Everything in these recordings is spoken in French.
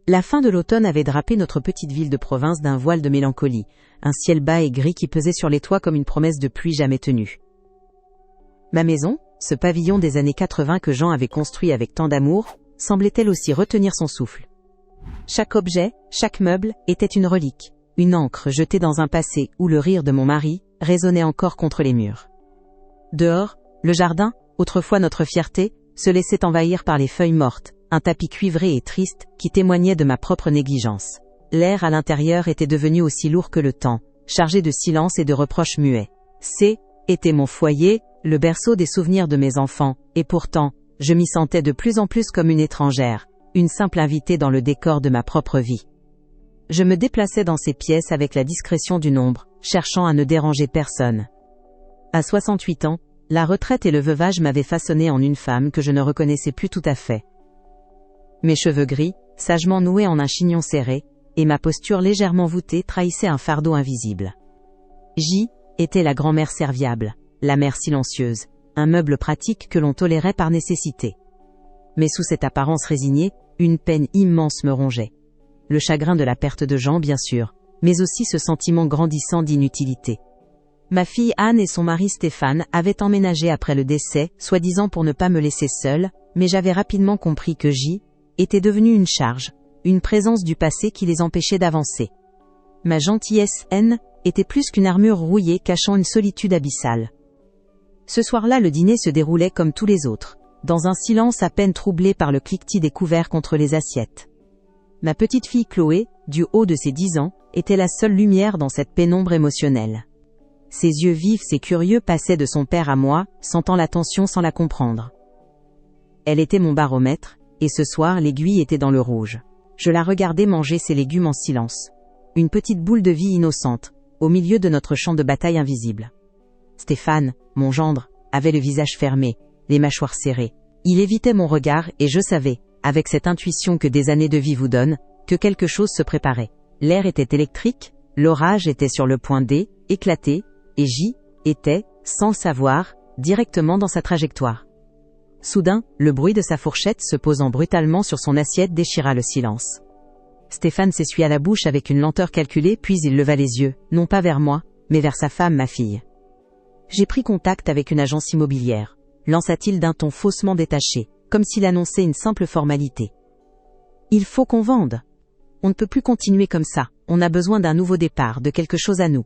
La fin de l'automne avait drapé notre petite ville de province d'un voile de mélancolie, un ciel bas et gris qui pesait sur les toits comme une promesse de pluie jamais tenue. Ma maison, ce pavillon des années 80 que Jean avait construit avec tant d'amour, semblait-elle aussi retenir son souffle. Chaque objet, chaque meuble, était une relique, une encre jetée dans un passé où le rire de mon mari résonnait encore contre les murs. Dehors, le jardin, autrefois notre fierté, se laissait envahir par les feuilles mortes, un tapis cuivré et triste qui témoignait de ma propre négligence. L'air à l'intérieur était devenu aussi lourd que le temps, chargé de silence et de reproches muets. Était mon foyer, le berceau des souvenirs de mes enfants, et pourtant, je m'y sentais de plus en plus comme une étrangère, une simple invitée dans le décor de ma propre vie. Je me déplaçais dans ces pièces avec la discrétion d'une ombre, cherchant à ne déranger personne. À 68 ans, la retraite et le veuvage m'avaient façonné en une femme que je ne reconnaissais plus tout à fait. Mes cheveux gris, sagement noués en un chignon serré, et ma posture légèrement voûtée trahissaient un fardeau invisible. J était la grand-mère serviable, la mère silencieuse, un meuble pratique que l'on tolérait par nécessité. Mais sous cette apparence résignée, une peine immense me rongeait. Le chagrin de la perte de Jean, bien sûr, mais aussi ce sentiment grandissant d'inutilité. Ma fille Anne et son mari Stéphane avaient emménagé après le décès, soi-disant pour ne pas me laisser seule, mais j'avais rapidement compris que J était devenue une charge, une présence du passé qui les empêchait d'avancer. Ma gentillesse N était plus qu'une armure rouillée cachant une solitude abyssale. Ce soir-là, le dîner se déroulait comme tous les autres, dans un silence à peine troublé par le cliquetis des couverts contre les assiettes. Ma petite fille Chloé, du haut de ses 10 ans, était la seule lumière dans cette pénombre émotionnelle. Ses yeux vifs et curieux passaient de son père à moi, sentant l'attention sans la comprendre. Elle était mon baromètre, et ce soir l'aiguille était dans le rouge. Je la regardais manger ses légumes en silence. Une petite boule de vie innocente, au milieu de notre champ de bataille invisible. Stéphane, mon gendre, avait le visage fermé, les mâchoires serrées. Il évitait mon regard et je savais, avec cette intuition que des années de vie vous donnent, que quelque chose se préparait. L'air était électrique, l'orage était sur le point d'éclater, et J était, sans le savoir, directement dans sa trajectoire. Soudain, le bruit de sa fourchette se posant brutalement sur son assiette déchira le silence. Stéphane s'essuya la bouche avec une lenteur calculée puis il leva les yeux, non pas vers moi, mais vers sa femme, ma fille. J'ai pris contact avec une agence immobilière, lança-t-il d'un ton faussement détaché, comme s'il annonçait une simple formalité. Il faut qu'on vende. On ne peut plus continuer comme ça, on a besoin d'un nouveau départ, de quelque chose à nous.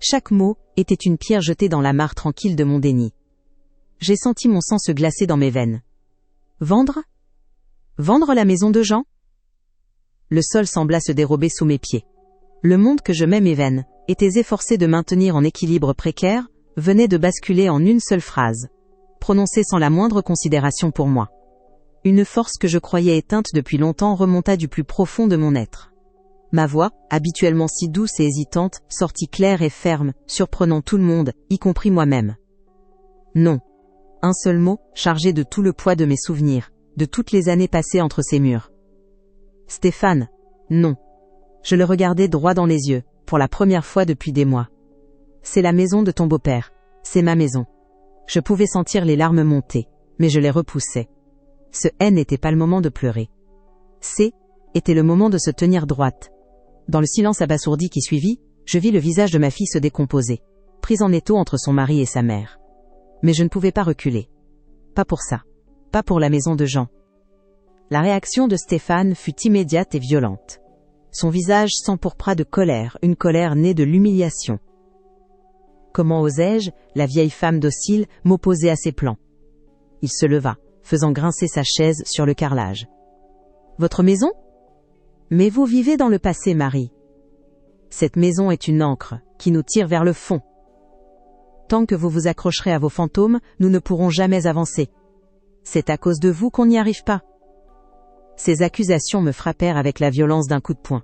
Chaque mot était une pierre jetée dans la mare tranquille de mon déni. J'ai senti mon sang se glacer dans mes veines. Vendre ? Vendre la maison de Jean ? Le sol sembla se dérober sous mes pieds. Le monde que je m'éveine, était efforcé de maintenir en équilibre précaire, venait de basculer en une seule phrase, prononcée sans la moindre considération pour moi. Une force que je croyais éteinte depuis longtemps remonta du plus profond de mon être. Ma voix, habituellement si douce et hésitante, sortit claire et ferme, surprenant tout le monde, y compris moi-même. Non. Un seul mot, chargé de tout le poids de mes souvenirs, de toutes les années passées entre ces murs. Stéphane, non. Je le regardais droit dans les yeux, pour la première fois depuis des mois. C'est la maison de ton beau-père, c'est ma maison. Je pouvais sentir les larmes monter, mais je les repoussais. Ce N n'était pas le moment de pleurer. Était le moment de se tenir droite. Dans le silence abasourdi qui suivit, je vis le visage de ma fille se décomposer, prise en étau entre son mari et sa mère. Mais je ne pouvais pas reculer. Pas pour ça. Pas pour la maison de Jean. La réaction de Stéphane fut immédiate et violente. Son visage s'empourpra de colère, une colère née de l'humiliation. Comment osais-je, la vieille femme docile, m'opposer à ses plans ? Il se leva, faisant grincer sa chaise sur le carrelage. Votre maison ? Mais vous vivez dans le passé, Marie. Cette maison est une ancre, qui nous tire vers le fond. Tant que vous vous accrocherez à vos fantômes, nous ne pourrons jamais avancer. C'est à cause de vous qu'on n'y arrive pas. Ces accusations me frappèrent avec la violence d'un coup de poing.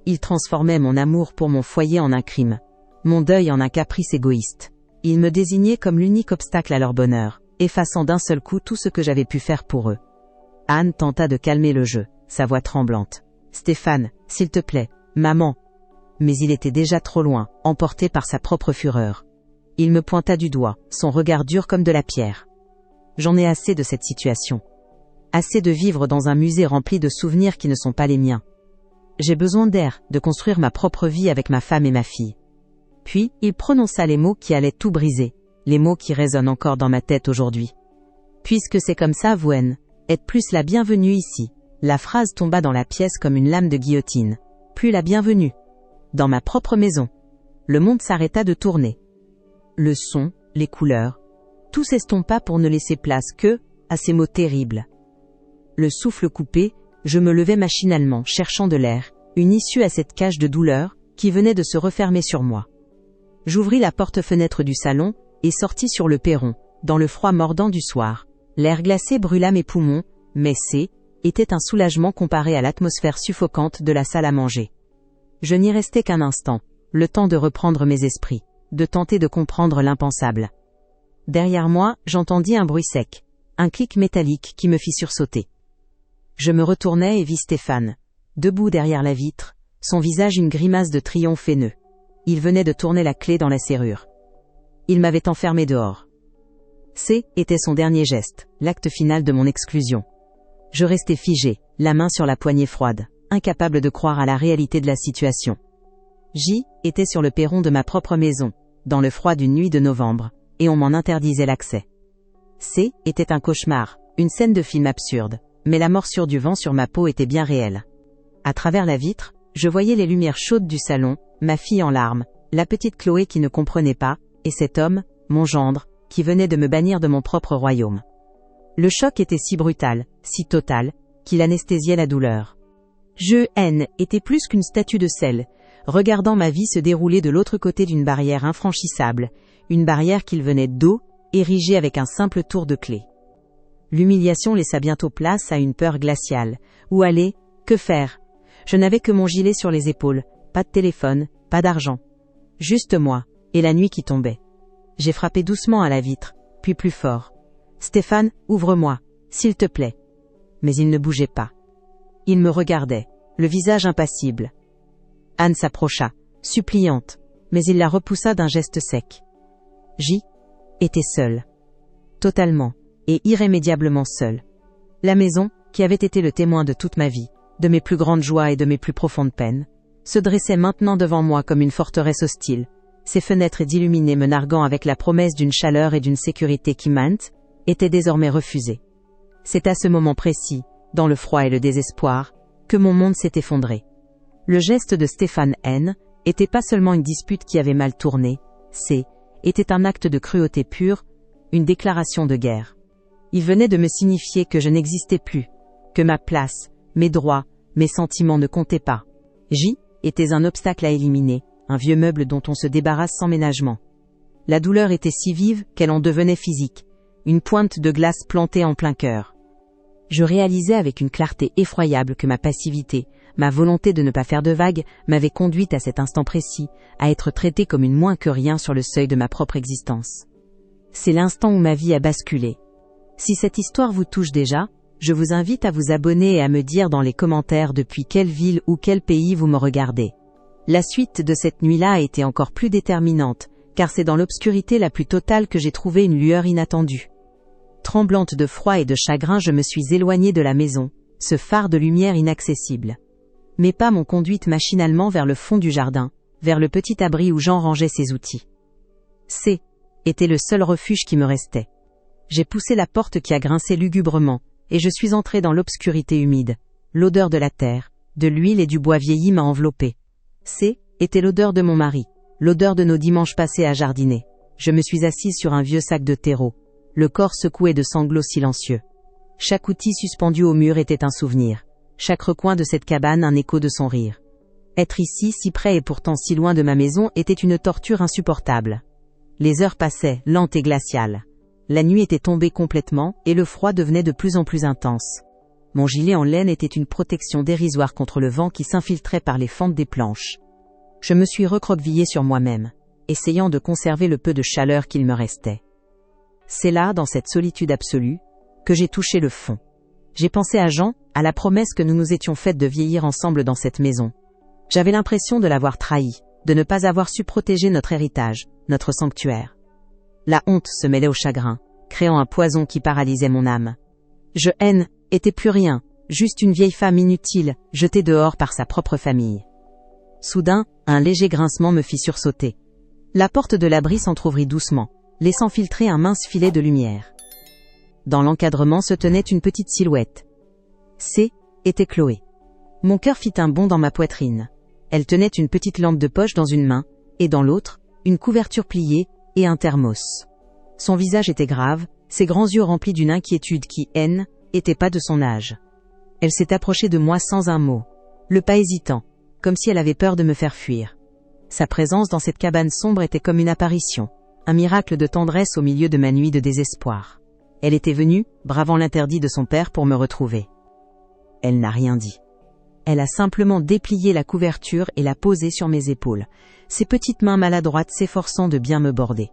Ils transformaient mon amour pour mon foyer en un crime, mon deuil en un caprice égoïste. Ils me désignaient comme l'unique obstacle à leur bonheur, effaçant d'un seul coup tout ce que j'avais pu faire pour eux. Anne tenta de calmer le jeu, sa voix tremblante. « Stéphane, s'il te plaît, maman. » Mais il était déjà trop loin, emporté par sa propre fureur. Il me pointa du doigt, son regard dur comme de la pierre. J'en ai assez de cette situation. Assez de vivre dans un musée rempli de souvenirs qui ne sont pas les miens. J'ai besoin d'air, de construire ma propre vie avec ma femme et ma fille. Puis, il prononça les mots qui allaient tout briser, les mots qui résonnent encore dans ma tête aujourd'hui. Puisque c'est comme ça, Gwen, êtes plus la bienvenue ici. La phrase tomba dans la pièce comme une lame de guillotine. Plus la bienvenue. Dans ma propre maison. Le monde s'arrêta de tourner. Le son, les couleurs, tout s'estompa pour ne laisser place que à ces mots terribles. Le souffle coupé, je me levai machinalement, cherchant de l'air, une issue à cette cage de douleur qui venait de se refermer sur moi. J'ouvris la porte-fenêtre du salon et sortis sur le perron, dans le froid mordant du soir. L'air glacé brûla mes poumons, mais était un soulagement comparé à l'atmosphère suffocante de la salle à manger. Je n'y restai qu'un instant, le temps de reprendre mes esprits, de tenter de comprendre l'impensable. Derrière moi, j'entendis un bruit sec, un clic métallique qui me fit sursauter. Je me retournai et vis Stéphane, debout derrière la vitre, son visage une grimace de triomphe haineux. Il venait de tourner la clé dans la serrure. Il m'avait enfermé dehors. Était son dernier geste, l'acte final de mon exclusion. Je restais figé, la main sur la poignée froide, incapable de croire à la réalité de la situation. Était sur le perron de ma propre maison, dans le froid d'une nuit de novembre, et on m'en interdisait l'accès. Était un cauchemar, une scène de film absurde, mais la morsure du vent sur ma peau était bien réelle. À travers la vitre, je voyais les lumières chaudes du salon, ma fille en larmes, la petite Chloé qui ne comprenait pas, et cet homme, mon gendre, qui venait de me bannir de mon propre royaume. Le choc était si brutal, si total, qu'il anesthésiait la douleur. Était plus qu'une statue de sel, regardant ma vie se dérouler de l'autre côté d'une barrière infranchissable, une barrière qu'il venait d'eau, érigée avec un simple tour de clé. L'humiliation laissa bientôt place à une peur glaciale. Où aller? Que faire? Je n'avais que mon gilet sur les épaules, pas de téléphone, pas d'argent. Juste moi, et la nuit qui tombait. J'ai frappé doucement à la vitre, puis plus fort. « Stéphane, ouvre-moi, s'il te plaît. » Mais il ne bougeait pas. Il me regardait, le visage impassible. Anne s'approcha, suppliante, mais il la repoussa d'un geste sec. Était seule. Totalement, et irrémédiablement seule. La maison, qui avait été le témoin de toute ma vie, de mes plus grandes joies et de mes plus profondes peines, se dressait maintenant devant moi comme une forteresse hostile, ses fenêtres d'illuminés me narguant avec la promesse d'une chaleur et d'une sécurité qui étaient désormais refusées. C'est à ce moment précis, dans le froid et le désespoir, que mon monde s'est effondré. Le geste de Stéphane était pas seulement une dispute qui avait mal tourné, était un acte de cruauté pure, une déclaration de guerre. Il venait de me signifier que je n'existais plus, que ma place, mes droits, mes sentiments ne comptaient pas. Était un obstacle à éliminer, un vieux meuble dont on se débarrasse sans ménagement. La douleur était si vive qu'elle en devenait physique, une pointe de glace plantée en plein cœur. Je réalisais avec une clarté effroyable que ma passivité, ma volonté de ne pas faire de vagues, m'avait conduite à cet instant précis, à être traitée comme une moins que rien sur le seuil de ma propre existence. C'est l'instant où ma vie a basculé. Si cette histoire vous touche déjà, je vous invite à vous abonner et à me dire dans les commentaires depuis quelle ville ou quel pays vous me regardez. La suite de cette nuit-là a été encore plus déterminante, car c'est dans l'obscurité la plus totale que j'ai trouvé une lueur inattendue. Tremblante de froid et de chagrin, je me suis éloignée de la maison, ce phare de lumière inaccessible. Mes pas m'ont conduite machinalement vers le fond du jardin, vers le petit abri où Jean rangeait ses outils. Était le seul refuge qui me restait. J'ai poussé la porte qui a grincé lugubrement, et je suis entrée dans l'obscurité humide. L'odeur de la terre, de l'huile et du bois vieilli m'a enveloppée. Était l'odeur de mon mari, l'odeur de nos dimanches passés à jardiner. Je me suis assise sur un vieux sac de terreau, le corps secoué de sanglots silencieux. Chaque outil suspendu au mur était un souvenir, chaque recoin de cette cabane un écho de son rire. Être ici, si près et pourtant si loin de ma maison, était une torture insupportable. Les heures passaient, lentes et glaciales. La nuit était tombée complètement, et le froid devenait de plus en plus intense. Mon gilet en laine était une protection dérisoire contre le vent qui s'infiltrait par les fentes des planches. Je me suis recroquevillée sur moi-même, essayant de conserver le peu de chaleur qu'il me restait. C'est là, dans cette solitude absolue, que j'ai touché le fond. J'ai pensé à Jean, à la promesse que nous nous étions faite de vieillir ensemble dans cette maison. J'avais l'impression de l'avoir trahi, de ne pas avoir su protéger notre héritage, notre sanctuaire. La honte se mêlait au chagrin, créant un poison qui paralysait mon âme. Je était plus rien, juste une vieille femme inutile, jetée dehors par sa propre famille. Soudain, un léger grincement me fit sursauter. La porte de l'abri s'entr'ouvrit doucement, laissant filtrer un mince filet de lumière. Dans l'encadrement se tenait une petite silhouette. Était Chloé. Mon cœur fit un bond dans ma poitrine. Elle tenait une petite lampe de poche dans une main, et dans l'autre, une couverture pliée et un thermos. Son visage était grave, ses grands yeux remplis d'une inquiétude qui, était pas de son âge. Elle s'est approchée de moi sans un mot, le pas hésitant, comme si elle avait peur de me faire fuir. Sa présence dans cette cabane sombre était comme une apparition, un miracle de tendresse au milieu de ma nuit de désespoir. Elle était venue, bravant l'interdit de son père pour me retrouver. Elle n'a rien dit. Elle a simplement déplié la couverture et l'a posée sur mes épaules, ses petites mains maladroites s'efforçant de bien me border.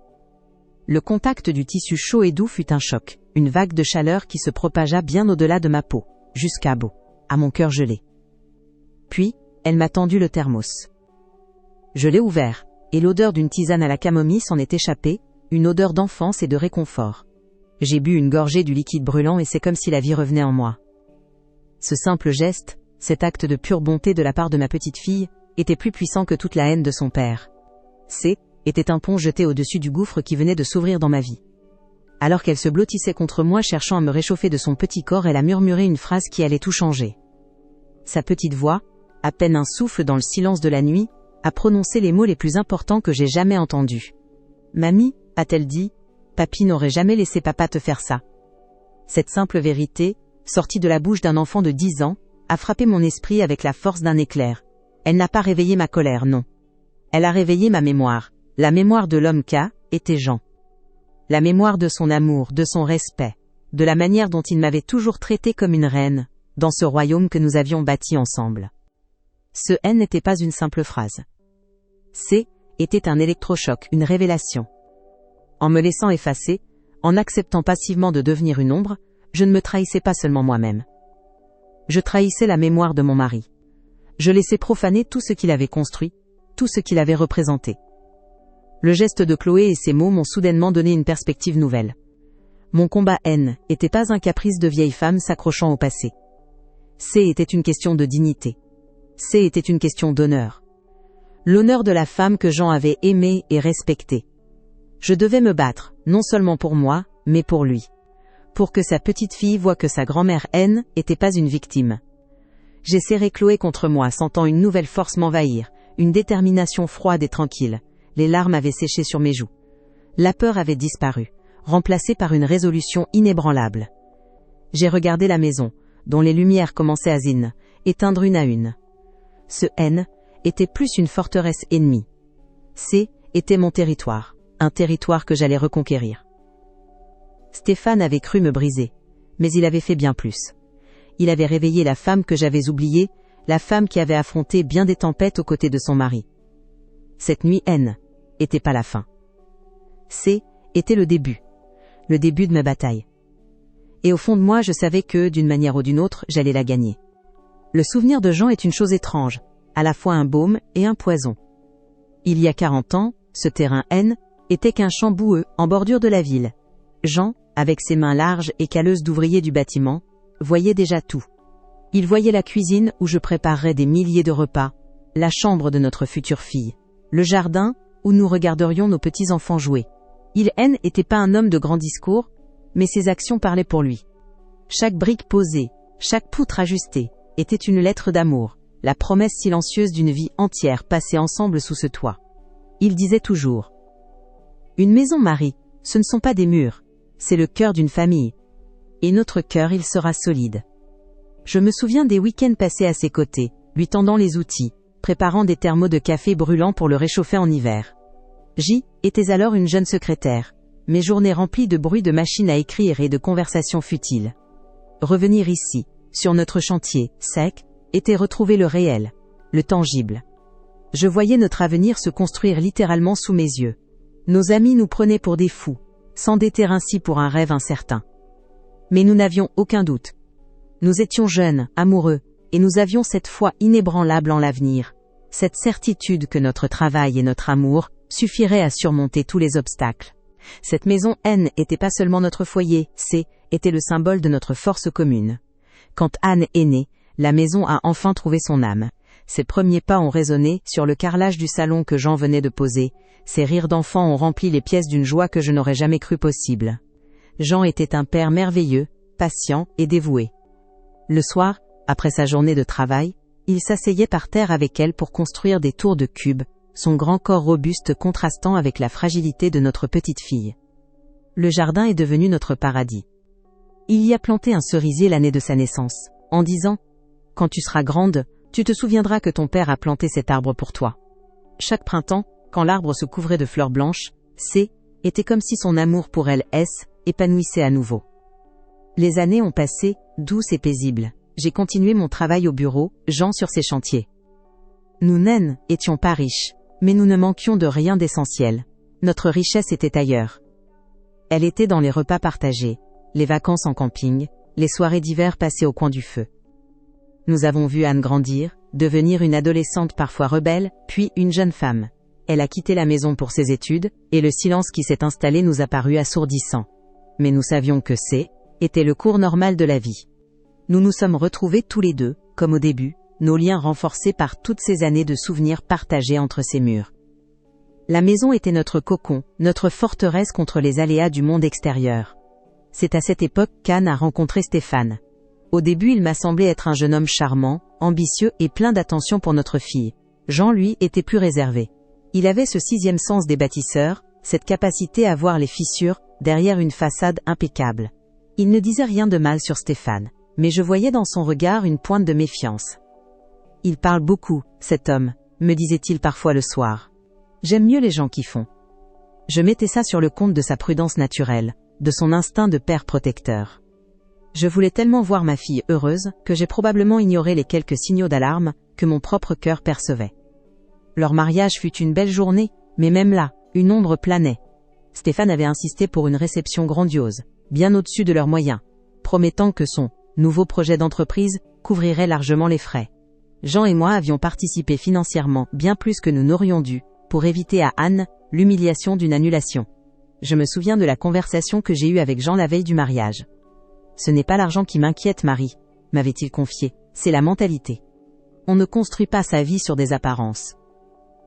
Le contact du tissu chaud et doux fut un choc, une vague de chaleur qui se propagea bien au-delà de ma peau, jusqu'à à mon cœur gelé. Puis, elle m'a tendu le thermos. Je l'ai ouvert, et l'odeur d'une tisane à la camomille s'en est échappée, une odeur d'enfance et de réconfort. J'ai bu une gorgée du liquide brûlant et c'est comme si la vie revenait en moi. Ce simple geste, cet acte de pure bonté de la part de ma petite fille, était plus puissant que toute la haine de son père. Était un pont jeté au-dessus du gouffre qui venait de s'ouvrir dans ma vie. Alors qu'elle se blottissait contre moi cherchant à me réchauffer de son petit corps, elle a murmuré une phrase qui allait tout changer. Sa petite voix, à peine un souffle dans le silence de la nuit, a prononcé les mots les plus importants que j'ai jamais entendus. « Mamie, a-t-elle dit, papy n'aurait jamais laissé papa te faire ça. » Cette simple vérité, sortie de la bouche d'un enfant de 10 ans, a frappé mon esprit avec la force d'un éclair. Elle n'a pas réveillé ma colère, non. Elle a réveillé ma mémoire, la mémoire de l'homme qu'était Jean. La mémoire de son amour, de son respect, de la manière dont il m'avait toujours traité comme une reine, dans ce royaume que nous avions bâti ensemble. Ce n'était pas une simple phrase. Était un électrochoc, une révélation. En me laissant effacer, en acceptant passivement de devenir une ombre, je ne me trahissais pas seulement moi-même. Je trahissais la mémoire de mon mari. Je laissais profaner tout ce qu'il avait construit, tout ce qu'il avait représenté. Le geste de Chloé et ses mots m'ont soudainement donné une perspective nouvelle. Mon combat n'était pas un caprice de vieille femme s'accrochant au passé. Était une question de dignité. Était une question d'honneur. L'honneur de la femme que Jean avait aimée et respectée. Je devais me battre, non seulement pour moi, mais pour lui. Pour que sa petite fille voie que sa grand-mère n'était pas une victime. J'ai serré Chloé contre moi, sentant une nouvelle force m'envahir, une détermination froide et tranquille. Les larmes avaient séché sur mes joues. La peur avait disparu, remplacée par une résolution inébranlable. J'ai regardé la maison, dont les lumières commençaient à éteindre une à une. Ce était plus une forteresse ennemie. Était mon territoire, un territoire que j'allais reconquérir. Stéphane avait cru me briser, mais il avait fait bien plus. Il avait réveillé la femme que j'avais oubliée, la femme qui avait affronté bien des tempêtes aux côtés de son mari. Cette nuit était pas la fin. Était le début de ma bataille. Et au fond de moi, je savais que, d'une manière ou d'une autre, j'allais la gagner. Le souvenir de Jean est une chose étrange, à la fois un baume et un poison. Il y a 40 ans, ce terrain était qu'un champ boueux, en bordure de la ville. Jean, avec ses mains larges et calleuses d'ouvrier du bâtiment, voyait déjà tout. Il voyait la cuisine où je préparerais des milliers de repas, la chambre de notre future fille, le jardin où nous regarderions nos petits-enfants jouer. Il n'était pas un homme de grands discours, mais ses actions parlaient pour lui. Chaque brique posée, chaque poutre ajustée, était une lettre d'amour, la promesse silencieuse d'une vie entière passée ensemble sous ce toit. Il disait toujours « Une maison, Marie, ce ne sont pas des murs, c'est le cœur d'une famille. Et notre cœur, il sera solide. » Je me souviens des week-ends passés à ses côtés, lui tendant les outils, préparant des thermos de café brûlants pour le réchauffer en hiver. J'étais alors une jeune secrétaire, mes journées remplies de bruit de machines à écrire et de conversations futiles. Revenir ici, sur notre chantier, sec, était retrouver le réel, le tangible. Je voyais notre avenir se construire littéralement sous mes yeux. Nos amis nous prenaient pour des fous, s'endetter ainsi pour un rêve incertain. Mais nous n'avions aucun doute. Nous étions jeunes, amoureux, et nous avions cette foi inébranlable en l'avenir, cette certitude que notre travail et notre amour suffiraient à surmonter tous les obstacles. Cette maison N était pas seulement notre foyer, C était le symbole de notre force commune. Quand Anne est née, la maison a enfin trouvé son âme. Ses premiers pas ont résonné sur le carrelage du salon que Jean venait de poser. Ses rires d'enfant ont rempli les pièces d'une joie que je n'aurais jamais cru possible. Jean était un père merveilleux, patient et dévoué. Le soir, après sa journée de travail, il s'asseyait par terre avec elle pour construire des tours de cubes, son grand corps robuste contrastant avec la fragilité de notre petite fille. Le jardin est devenu notre paradis. Il y a planté un cerisier l'année de sa naissance, en disant « Quand tu seras grande, tu te souviendras que ton père a planté cet arbre pour toi. » Chaque printemps, quand l'arbre se couvrait de fleurs blanches, C était comme si son amour pour elle, S, épanouissait à nouveau. Les années ont passé, douces et paisibles. J'ai continué mon travail au bureau, Jean sur ses chantiers. Nous naines étions pas riches, mais nous ne manquions de rien d'essentiel. Notre richesse était ailleurs. Elle était dans les repas partagés, les vacances en camping, les soirées d'hiver passées au coin du feu. Nous avons vu Anne grandir, devenir une adolescente parfois rebelle, puis une jeune femme. Elle a quitté la maison pour ses études, et le silence qui s'est installé nous a paru assourdissant. Mais nous savions que était le cours normal de la vie. Nous nous sommes retrouvés tous les deux, comme au début, nos liens renforcés par toutes ces années de souvenirs partagés entre ces murs. La maison était notre cocon, notre forteresse contre les aléas du monde extérieur. C'est à cette époque qu'Anne a rencontré Stéphane. Au début, il m'a semblé être un jeune homme charmant, ambitieux et plein d'attention pour notre fille. Jean, lui, était plus réservé. Il avait ce sixième sens des bâtisseurs, cette capacité à voir les fissures derrière une façade impeccable. Il ne disait rien de mal sur Stéphane, mais je voyais dans son regard une pointe de méfiance. « Il parle beaucoup, cet homme », me disait-il parfois le soir. « J'aime mieux les gens qui font. » Je mettais ça sur le compte de sa prudence naturelle, de son instinct de père protecteur. Je voulais tellement voir ma fille heureuse que j'ai probablement ignoré les quelques signaux d'alarme que mon propre cœur percevait. Leur mariage fut une belle journée, mais même là, une ombre planait. Stéphane avait insisté pour une réception grandiose, bien au-dessus de leurs moyens, promettant que son nouveau projet d'entreprise couvrirait largement les frais. Jean et moi avions participé financièrement bien plus que nous n'aurions dû, pour éviter à Anne l'humiliation d'une annulation. Je me souviens de la conversation que j'ai eue avec Jean la veille du mariage. « Ce n'est pas l'argent qui m'inquiète, Marie », m'avait-il confié, « c'est la mentalité. On ne construit pas sa vie sur des apparences.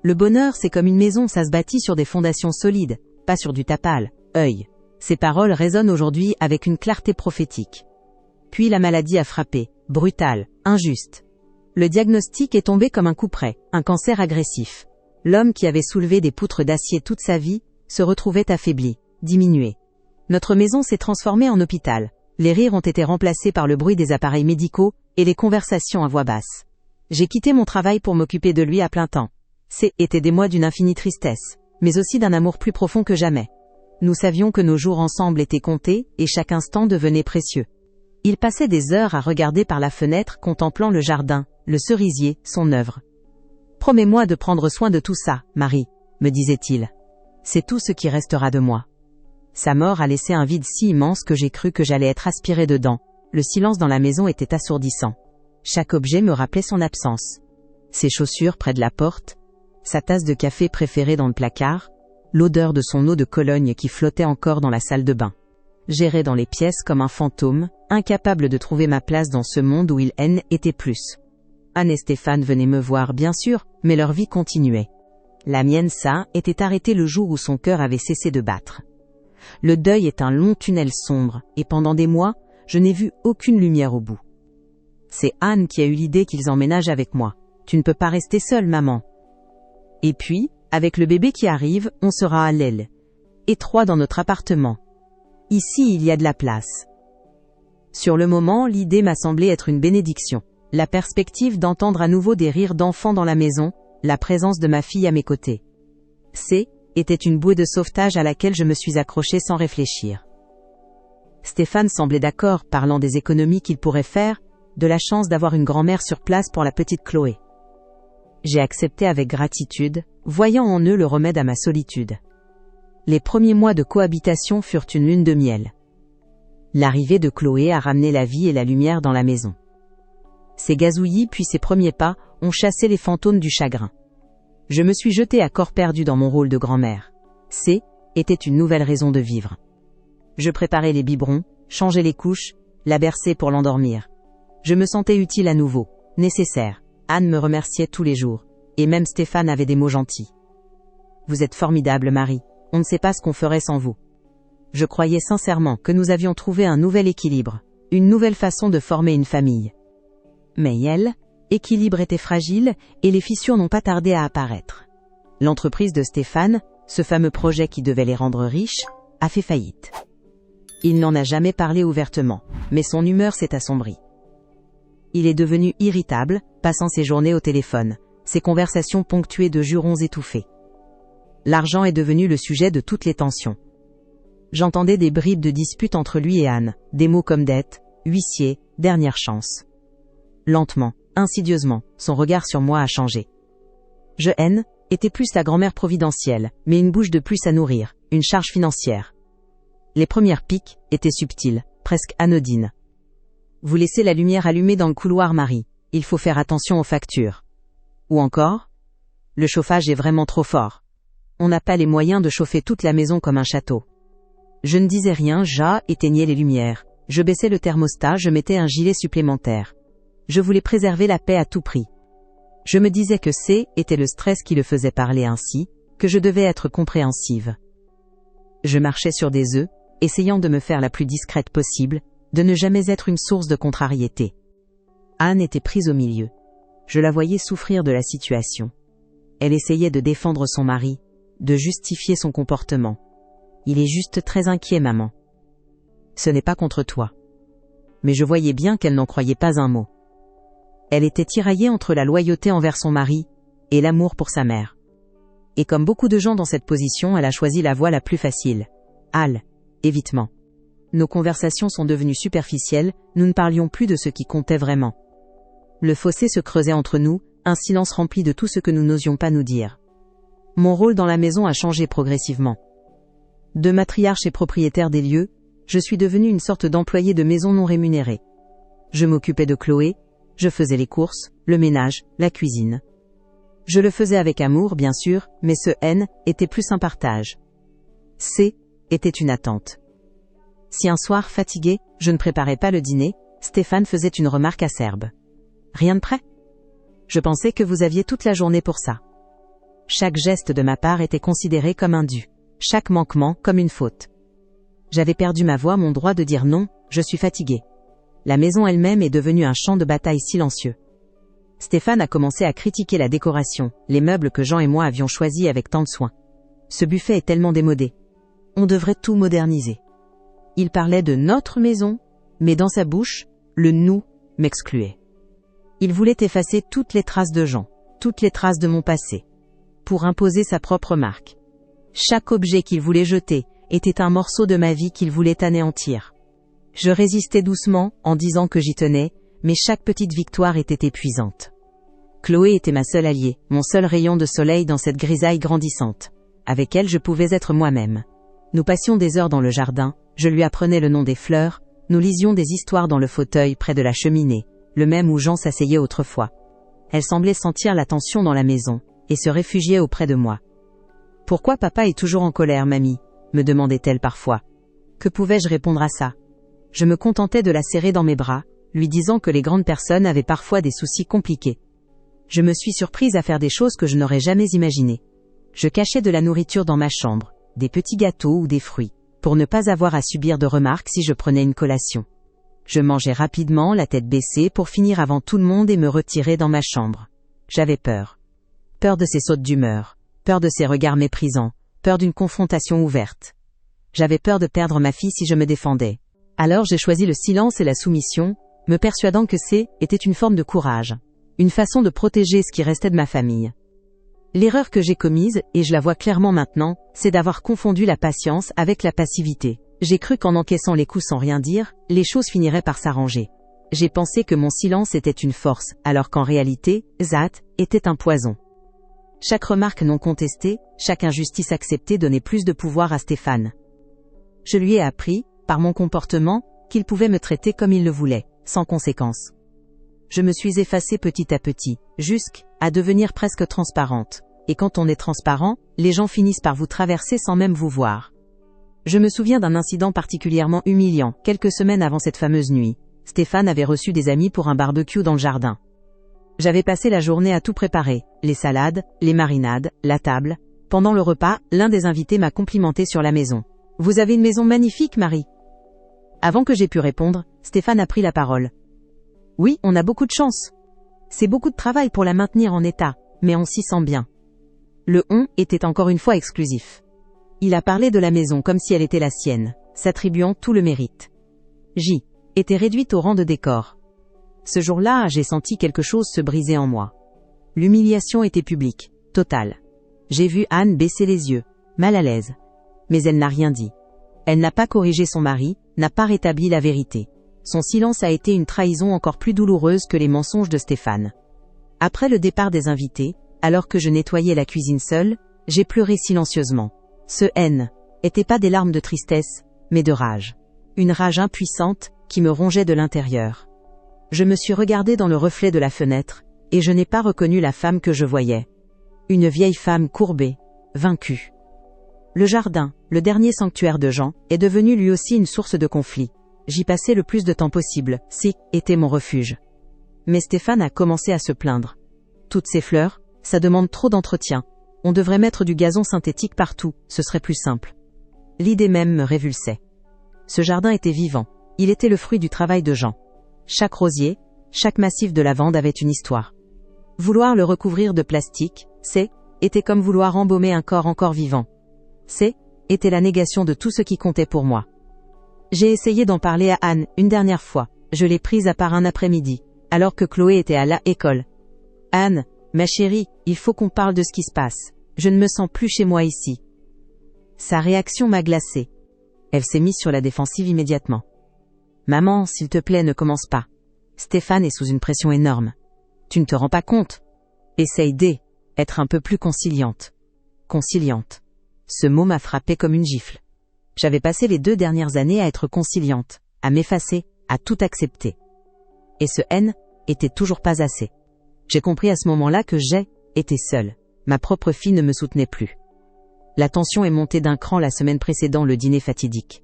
Le bonheur, c'est comme une maison, ça se bâtit sur des fondations solides, pas sur du tapal, œil. » Ces paroles résonnent aujourd'hui avec une clarté prophétique. Puis la maladie a frappé, brutale, injuste. Le diagnostic est tombé comme un coup près, un cancer agressif. L'homme qui avait soulevé des poutres d'acier toute sa vie, se retrouvait affaibli, diminué. Notre maison s'est transformée en hôpital. Les rires ont été remplacés par le bruit des appareils médicaux et les conversations à voix basse. J'ai quitté mon travail pour m'occuper de lui à plein temps. C'était des mois d'une infinie tristesse, mais aussi d'un amour plus profond que jamais. Nous savions que nos jours ensemble étaient comptés et chaque instant devenait précieux. Il passait des heures à regarder par la fenêtre contemplant le jardin, le cerisier, son œuvre. « Promets-moi de prendre soin de tout ça, Marie », me disait-il. « C'est tout ce qui restera de moi. » Sa mort a laissé un vide si immense que j'ai cru que j'allais être aspiré dedans. Le silence dans la maison était assourdissant. Chaque objet me rappelait son absence. Ses chaussures près de la porte, sa tasse de café préférée dans le placard, l'odeur de son eau de Cologne qui flottait encore dans la salle de bain. J'errais dans les pièces comme un fantôme, incapable de trouver ma place dans ce monde où il était plus. Anne et Stéphane venaient me voir bien sûr, mais leur vie continuait. La mienne, ça, était arrêtée le jour où son cœur avait cessé de battre. Le deuil est un long tunnel sombre, et pendant des mois, je n'ai vu aucune lumière au bout. C'est Anne qui a eu l'idée qu'ils emménagent avec moi. « Tu ne peux pas rester seule, maman. » Et puis, avec le bébé qui arrive, on sera à l'aile. Étroit dans notre appartement. Ici, il y a de la place. Sur le moment, l'idée m'a semblé être une bénédiction. La perspective d'entendre à nouveau des rires d'enfants dans la maison, la présence de ma fille à mes côtés. Était une bouée de sauvetage à laquelle je me suis accrochée sans réfléchir. Stéphane semblait d'accord, parlant des économies qu'il pourrait faire, de la chance d'avoir une grand-mère sur place pour la petite Chloé. J'ai accepté avec gratitude, voyant en eux le remède à ma solitude. Les premiers mois de cohabitation furent une lune de miel. L'arrivée de Chloé a ramené la vie et la lumière dans la maison. Ses gazouillis puis ses premiers pas ont chassé les fantômes du chagrin. Je me suis jetée à corps perdu dans mon rôle de grand-mère. était une nouvelle raison de vivre. Je préparais les biberons, changeais les couches, la berçais pour l'endormir. Je me sentais utile à nouveau, nécessaire. Anne me remerciait tous les jours. Et même Stéphane avait des mots gentils. Vous êtes formidable, Marie. On ne sait pas ce qu'on ferait sans vous. Je croyais sincèrement que nous avions trouvé un nouvel équilibre, une nouvelle façon de former une famille. Mais l'équilibre était fragile et les fissures n'ont pas tardé à apparaître. L'entreprise de Stéphane, ce fameux projet qui devait les rendre riches, a fait faillite. Il n'en a jamais parlé ouvertement, mais son humeur s'est assombrie. Il est devenu irritable, passant ses journées au téléphone, ses conversations ponctuées de jurons étouffés. L'argent est devenu le sujet de toutes les tensions. J'entendais des bribes de disputes entre lui et Anne, des mots comme dette, huissier, dernière chance. Lentement, insidieusement, son regard sur moi a changé. Anne était plus la grand-mère providentielle, mais une bouche de plus à nourrir, une charge financière. Les premières piques étaient subtiles, presque anodines. Vous laissez la lumière allumée dans le couloir, Marie, il faut faire attention aux factures. Ou encore, le chauffage est vraiment trop fort. On n'a pas les moyens de chauffer toute la maison comme un château. Je ne disais rien, éteignais les lumières. Je baissais le thermostat, je mettais un gilet supplémentaire. Je voulais préserver la paix à tout prix. Je me disais que était le stress qui le faisait parler ainsi, que je devais être compréhensive. Je marchais sur des œufs, essayant de me faire la plus discrète possible, de ne jamais être une source de contrariété. Anne était prise au milieu. Je la voyais souffrir de la situation. Elle essayait de défendre son mari, de justifier son comportement. Il est juste très inquiet, maman. Ce n'est pas contre toi. Mais je voyais bien qu'elle n'en croyait pas un mot. Elle était tiraillée entre la loyauté envers son mari et l'amour pour sa mère. Et comme beaucoup de gens dans cette position, elle a choisi la voie la plus facile. Évitement. Nos conversations sont devenues superficielles, nous ne parlions plus de ce qui comptait vraiment. Le fossé se creusait entre nous, un silence rempli de tout ce que nous n'osions pas nous dire. Mon rôle dans la maison a changé progressivement. De matriarche et propriétaire des lieux, je suis devenue une sorte d'employée de maison non rémunérée. Je m'occupais de Chloé, je faisais les courses, le ménage, la cuisine. Je le faisais avec amour, bien sûr, mais ce était plus un partage. Était une attente. Si un soir, fatigué, je ne préparais pas le dîner, Stéphane faisait une remarque acerbe. Rien de prêt? Je pensais que vous aviez toute la journée pour ça. Chaque geste de ma part était considéré comme un dû. Chaque manquement comme une faute. J'avais perdu ma voix, mon droit de dire non, je suis fatigué. La maison elle-même est devenue un champ de bataille silencieux. Stéphane a commencé à critiquer la décoration, les meubles que Jean et moi avions choisis avec tant de soin. Ce buffet est tellement démodé. On devrait tout moderniser. Il parlait de notre maison, mais dans sa bouche, le nous m'excluait. Il voulait effacer toutes les traces de Jean, toutes les traces de mon passé, pour imposer sa propre marque. Chaque objet qu'il voulait jeter était un morceau de ma vie qu'il voulait anéantir. Je résistais doucement, en disant que j'y tenais, mais chaque petite victoire était épuisante. Chloé était ma seule alliée, mon seul rayon de soleil dans cette grisaille grandissante. Avec elle, je pouvais être moi-même. Nous passions des heures dans le jardin, je lui apprenais le nom des fleurs, nous lisions des histoires dans le fauteuil près de la cheminée, le même où Jean s'asseyait autrefois. Elle semblait sentir la tension dans la maison, et se réfugiait auprès de moi. « Pourquoi papa est toujours en colère, mamie ?» me demandait-elle parfois. Que pouvais-je répondre à ça? Je me contentais de la serrer dans mes bras, lui disant que les grandes personnes avaient parfois des soucis compliqués. Je me suis surprise à faire des choses que je n'aurais jamais imaginées. Je cachais de la nourriture dans ma chambre, des petits gâteaux ou des fruits, pour ne pas avoir à subir de remarques si je prenais une collation. Je mangeais rapidement, la tête baissée, pour finir avant tout le monde et me retirer dans ma chambre. J'avais peur. Peur de ces sautes d'humeur, peur de ces regards méprisants, peur d'une confrontation ouverte. J'avais peur de perdre ma fille si je me défendais. Alors j'ai choisi le silence et la soumission, me persuadant que était une forme de courage, une façon de protéger ce qui restait de ma famille. L'erreur que j'ai commise, et je la vois clairement maintenant, c'est d'avoir confondu la patience avec la passivité. J'ai cru qu'en encaissant les coups sans rien dire, les choses finiraient par s'arranger. J'ai pensé que mon silence était une force, alors qu'en réalité, était un poison. Chaque remarque non contestée, chaque injustice acceptée donnait plus de pouvoir à Stéphane. Je lui ai appris, par mon comportement, qu'il pouvait me traiter comme il le voulait, sans conséquence. Je me suis effacée petit à petit, jusqu'à devenir presque transparente. et quand on est transparent, les gens finissent par vous traverser sans même vous voir. Je me souviens d'un incident particulièrement humiliant, quelques semaines avant cette fameuse nuit. Stéphane avait reçu des amis pour un barbecue dans le jardin. J'avais passé la journée à tout préparer, les salades, les marinades, la table. Pendant le repas, l'un des invités m'a complimenté sur la maison. « Vous avez une maison magnifique, Marie !» Avant que j'aie pu répondre, Stéphane a pris la parole. « Oui, on a beaucoup de chance. C'est beaucoup de travail pour la maintenir en état, mais on s'y sent bien. » Le « on » était encore une fois exclusif. Il a parlé de la maison comme si elle était la sienne, s'attribuant tout le mérite. J. était réduite au rang de décor. Ce jour-là, j'ai senti quelque chose se briser en moi. L'humiliation était publique, totale. J'ai vu Anne baisser les yeux, mal à l'aise. Mais elle n'a rien dit. Elle n'a pas corrigé son mari, n'a pas rétabli la vérité. Son silence a été une trahison encore plus douloureuse que les mensonges de Stéphane. Après le départ des invités, alors que je nettoyais la cuisine seule, j'ai pleuré silencieusement. Ce N était pas des larmes de tristesse, mais de rage. Une rage impuissante qui me rongeait de l'intérieur. Je me suis regardée dans le reflet de la fenêtre, et je n'ai pas reconnu la femme que je voyais. Une vieille femme courbée, vaincue. Le jardin, le dernier sanctuaire de Jean, est devenu lui aussi une source de conflit. J'y passais le plus de temps possible, était mon refuge. Mais Stéphane a commencé à se plaindre. Toutes ces fleurs, ça demande trop d'entretien. On devrait mettre du gazon synthétique partout, ce serait plus simple. L'idée même me révulsait. Ce jardin était vivant, il était le fruit du travail de Jean. Chaque rosier, chaque massif de lavande avait une histoire. Vouloir le recouvrir de plastique, était comme vouloir embaumer un corps encore vivant. Était la négation de tout ce qui comptait pour moi. J'ai essayé d'en parler à Anne, une dernière fois. Je l'ai prise à part un après-midi, alors que Chloé était à l'école. Anne, ma chérie, il faut qu'on parle de ce qui se passe. Je ne me sens plus chez moi ici. Sa réaction m'a glacée. Elle s'est mise sur la défensive immédiatement. Maman, s'il te plaît, ne commence pas. Stéphane est sous une pression énorme. Tu ne te rends pas compte? Essaye d'être un peu plus conciliante. Conciliante. Ce mot m'a frappé comme une gifle. J'avais passé les 2 dernières années à être conciliante, à m'effacer, à tout accepter. Et ce N était toujours pas assez. J'ai compris à ce moment-là que j'étais seule. Ma propre fille ne me soutenait plus. La tension est montée d'un cran la semaine précédant le dîner fatidique.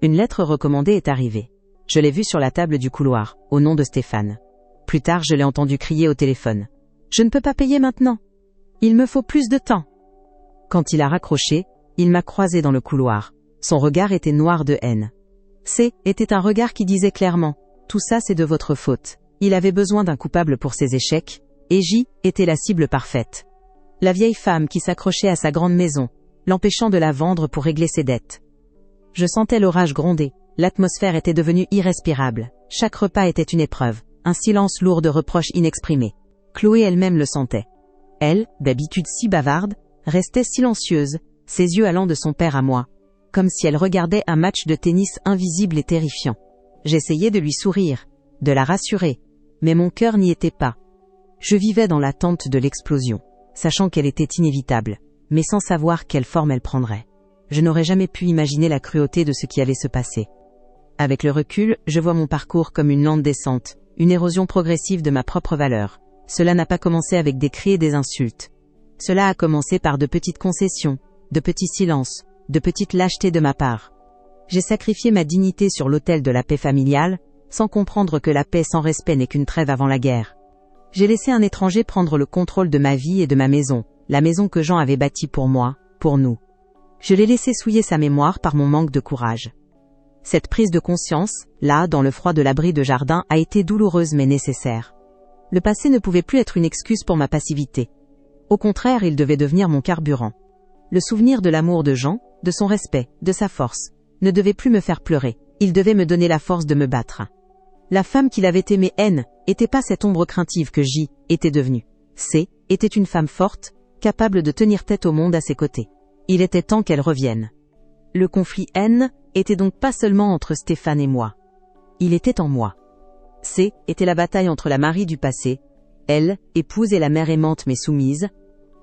Une lettre recommandée est arrivée. Je l'ai vue sur la table du couloir, au nom de Stéphane. Plus tard, je l'ai entendu crier au téléphone. « Je ne peux pas payer maintenant. Il me faut plus de temps. » Quand il a raccroché, il m'a croisé dans le couloir. Son regard était noir de haine. Était un regard qui disait clairement « Tout ça c'est de votre faute ». Il avait besoin d'un coupable pour ses échecs, et J était la cible parfaite. La vieille femme qui s'accrochait à sa grande maison, l'empêchant de la vendre pour régler ses dettes. Je sentais l'orage gronder, l'atmosphère était devenue irrespirable. Chaque repas était une épreuve, un silence lourd de reproches inexprimés. Chloé elle-même le sentait. Elle, d'habitude si bavarde, restait silencieuse, ses yeux allant de son père à moi, comme si elle regardait un match de tennis invisible et terrifiant. J'essayais de lui sourire, de la rassurer, mais mon cœur n'y était pas. Je vivais dans l'attente de l'explosion, sachant qu'elle était inévitable, mais sans savoir quelle forme elle prendrait. Je n'aurais jamais pu imaginer la cruauté de ce qui allait se passer. Avec le recul, je vois mon parcours comme une lente descente, une érosion progressive de ma propre valeur. Cela n'a pas commencé avec des cris et des insultes. Cela a commencé par de petites concessions, de petits silences, de petites lâchetés de ma part. J'ai sacrifié ma dignité sur l'autel de la paix familiale, sans comprendre que la paix sans respect n'est qu'une trêve avant la guerre. J'ai laissé un étranger prendre le contrôle de ma vie et de ma maison, la maison que Jean avait bâtie pour moi, pour nous. Je l'ai laissé souiller sa mémoire par mon manque de courage. Cette prise de conscience, là, dans le froid de l'abri de jardin, a été douloureuse mais nécessaire. Le passé ne pouvait plus être une excuse pour ma passivité. Au contraire, il devait devenir mon carburant. Le souvenir de l'amour de Jean, de son respect, de sa force, ne devait plus me faire pleurer. Il devait me donner la force de me battre. La femme qu'il avait aimée était pas cette ombre craintive que J était devenue. Était une femme forte, capable de tenir tête au monde à ses côtés. Il était temps qu'elle revienne. Le conflit N était donc pas seulement entre Stéphane et moi. Il était en moi. Était la bataille entre la Marie du passé, elle, épouse et la mère aimante mais soumise,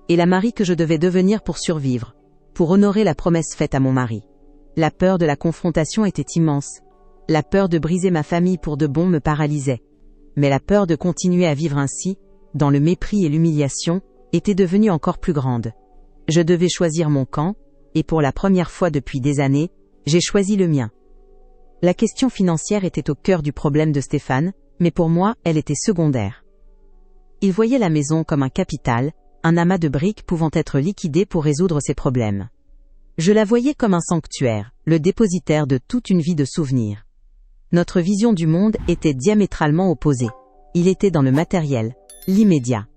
et la Marie que je devais devenir pour survivre, pour honorer la promesse faite à mon mari. La peur de la confrontation était immense. La peur de briser ma famille pour de bon me paralysait. Mais la peur de continuer à vivre ainsi, dans le mépris et l'humiliation, était devenue encore plus grande. Je devais choisir mon camp, et pour la première fois depuis des années, j'ai choisi le mien. La question financière était au cœur du problème de Stéphane, mais pour moi, elle était secondaire. Il voyait la maison comme un capital, un amas de briques pouvant être liquidé pour résoudre ses problèmes. Je la voyais comme un sanctuaire, le dépositaire de toute une vie de souvenirs. Notre vision du monde était diamétralement opposée. Il était dans le matériel, l'immédiat.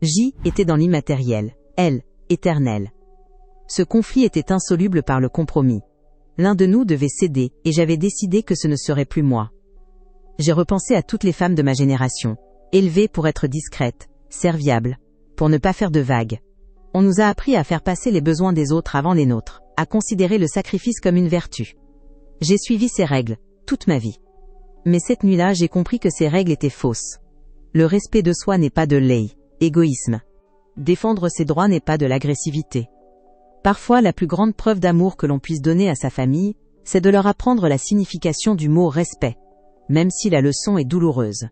J était dans l'immatériel, elle, éternelle. Ce conflit était insoluble par le compromis. L'un de nous devait céder, et j'avais décidé que ce ne serait plus moi. J'ai repensé à toutes les femmes de ma génération, élevées pour être discrètes, serviables, pour ne pas faire de vagues. On nous a appris à faire passer les besoins des autres avant les nôtres, à considérer le sacrifice comme une vertu. J'ai suivi ces règles, toute ma vie. Mais cette nuit-là, j'ai compris que ces règles étaient fausses. Le respect de soi n'est pas de l'égoïsme. Défendre ses droits n'est pas de l'agressivité. Parfois, la plus grande preuve d'amour que l'on puisse donner à sa famille, c'est de leur apprendre la signification du mot respect, même si la leçon est douloureuse.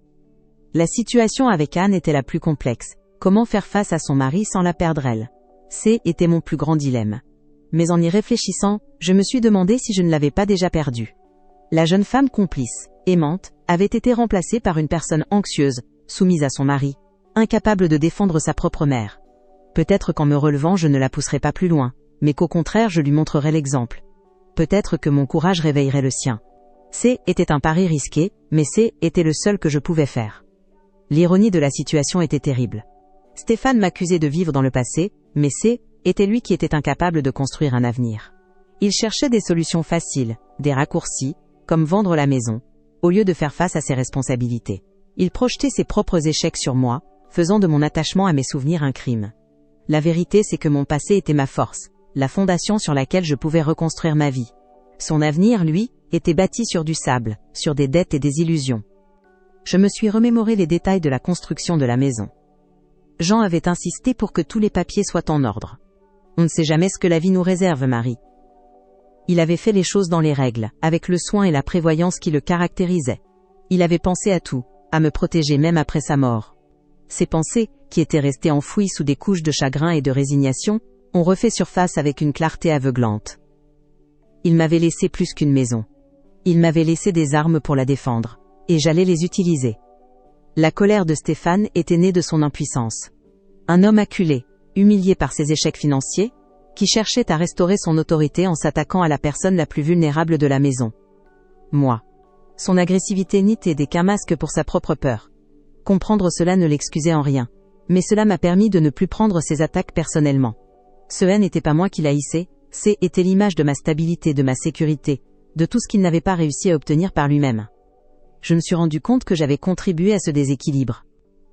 La situation avec Anne était la plus complexe. Comment faire face à son mari sans la perdre elle? Était mon plus grand dilemme. Mais en y réfléchissant, je me suis demandé si je ne l'avais pas déjà perdue. La jeune femme complice, aimante, avait été remplacée par une personne anxieuse, soumise à son mari, incapable de défendre sa propre mère. Peut-être qu'en me relevant je ne la pousserais pas plus loin, mais qu'au contraire je lui montrerais l'exemple. Peut-être que mon courage réveillerait le sien. Était un pari risqué, mais était le seul que je pouvais faire. L'ironie de la situation était terrible. Stéphane m'accusait de vivre dans le passé, mais était lui qui était incapable de construire un avenir. Il cherchait des solutions faciles, des raccourcis, comme vendre la maison, au lieu de faire face à ses responsabilités. Il projetait ses propres échecs sur moi, faisant de mon attachement à mes souvenirs un crime. La vérité, c'est que mon passé était ma force, la fondation sur laquelle je pouvais reconstruire ma vie. Son avenir, lui, était bâti sur du sable, sur des dettes et des illusions. Je me suis remémoré les détails de la construction de la maison. Jean avait insisté pour que tous les papiers soient en ordre. On ne sait jamais ce que la vie nous réserve, Marie. Il avait fait les choses dans les règles, avec le soin et la prévoyance qui le caractérisaient. Il avait pensé à tout, à me protéger même après sa mort. Ses pensées, qui étaient restées enfouies sous des couches de chagrin et de résignation, ont refait surface avec une clarté aveuglante. Il m'avait laissé plus qu'une maison. Il m'avait laissé des armes pour la défendre, et j'allais les utiliser. La colère de Stéphane était née de son impuissance. Un homme acculé, humilié par ses échecs financiers, qui cherchait à restaurer son autorité en s'attaquant à la personne la plus vulnérable de la maison. Moi. Son agressivité n'était qu'un masque pour sa propre peur. Comprendre cela ne l'excusait en rien. Mais cela m'a permis de ne plus prendre ses attaques personnellement. Ce n'était pas moi qui l'haïssais, était l'image de ma stabilité, de ma sécurité, de tout ce qu'il n'avait pas réussi à obtenir par lui-même. Je me suis rendu compte que j'avais contribué à ce déséquilibre.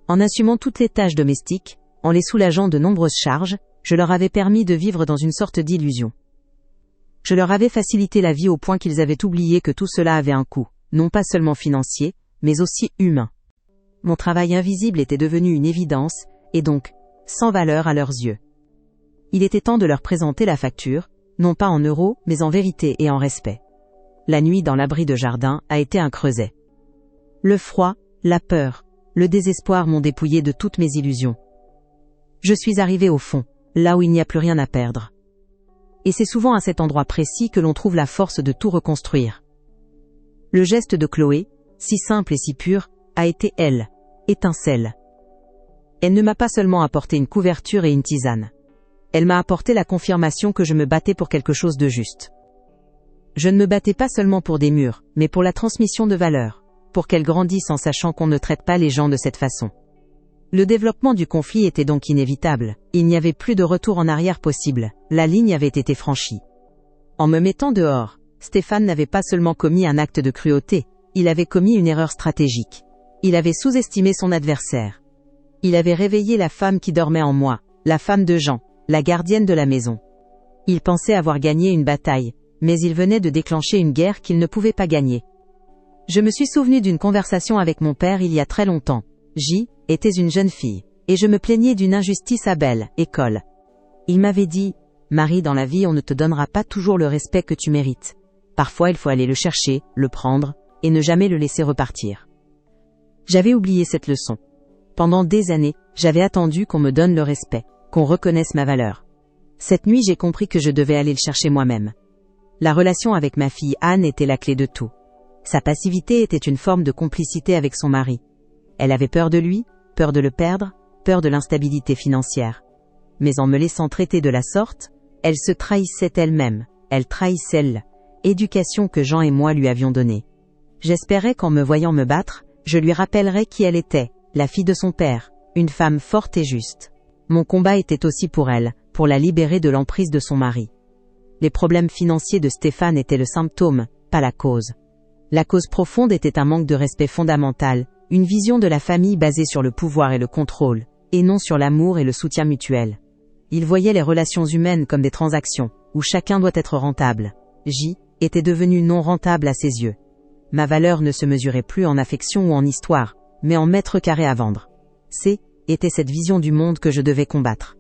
En assumant toutes les tâches domestiques, en les soulageant de nombreuses charges, je leur avais permis de vivre dans une sorte d'illusion. Je leur avais facilité la vie au point qu'ils avaient oublié que tout cela avait un coût, non pas seulement financier, mais aussi humain. Mon travail invisible était devenu une évidence, et donc, sans valeur à leurs yeux. Il était temps de leur présenter la facture, non pas en euros, mais en vérité et en respect. La nuit dans l'abri de jardin a été un creuset. Le froid, la peur, le désespoir m'ont dépouillé de toutes mes illusions. Je suis arrivé au fond, là où il n'y a plus rien à perdre. Et c'est souvent à cet endroit précis que l'on trouve la force de tout reconstruire. Le geste de Chloé, si simple et si pur, a été elle, étincelle. Elle ne m'a pas seulement apporté une couverture et une tisane. Elle m'a apporté la confirmation que je me battais pour quelque chose de juste. Je ne me battais pas seulement pour des murs, mais pour la transmission de valeurs, pour qu'elles grandissent en sachant qu'on ne traite pas les gens de cette façon. Le développement du conflit était donc inévitable, il n'y avait plus de retour en arrière possible, la ligne avait été franchie. En me mettant dehors, Stéphane n'avait pas seulement commis un acte de cruauté, il avait commis une erreur stratégique. Il avait sous-estimé son adversaire. Il avait réveillé la femme qui dormait en moi, la femme de Jean, la gardienne de la maison. Il pensait avoir gagné une bataille, mais il venait de déclencher une guerre qu'il ne pouvait pas gagner. Je me suis souvenu d'une conversation avec mon père il y a très longtemps. J était une jeune fille, et je me plaignais d'une injustice à Belle École. Il m'avait dit, « Marie, dans la vie on ne te donnera pas toujours le respect que tu mérites. Parfois il faut aller le chercher, le prendre, et ne jamais le laisser repartir. » J'avais oublié cette leçon. Pendant des années, j'avais attendu qu'on me donne le respect, qu'on reconnaisse ma valeur. Cette nuit, j'ai compris que je devais aller le chercher moi-même. La relation avec ma fille Anne était la clé de tout. Sa passivité était une forme de complicité avec son mari. Elle avait peur de lui, peur de le perdre, peur de l'instabilité financière. Mais en me laissant traiter de la sorte, elle se trahissait elle-même, elle trahissait l'éducation que Jean et moi lui avions donnée. J'espérais qu'en me voyant me battre, je lui rappellerais qui elle était, la fille de son père, une femme forte et juste. Mon combat était aussi pour elle, pour la libérer de l'emprise de son mari. Les problèmes financiers de Stéphane étaient le symptôme, pas la cause. La cause profonde était un manque de respect fondamental, une vision de la famille basée sur le pouvoir et le contrôle, et non sur l'amour et le soutien mutuel. Il voyait les relations humaines comme des transactions, où chacun doit être rentable. J était devenu non rentable à ses yeux. Ma valeur ne se mesurait plus en affection ou en histoire, mais en mètres carrés à vendre. C était cette vision du monde que je devais combattre.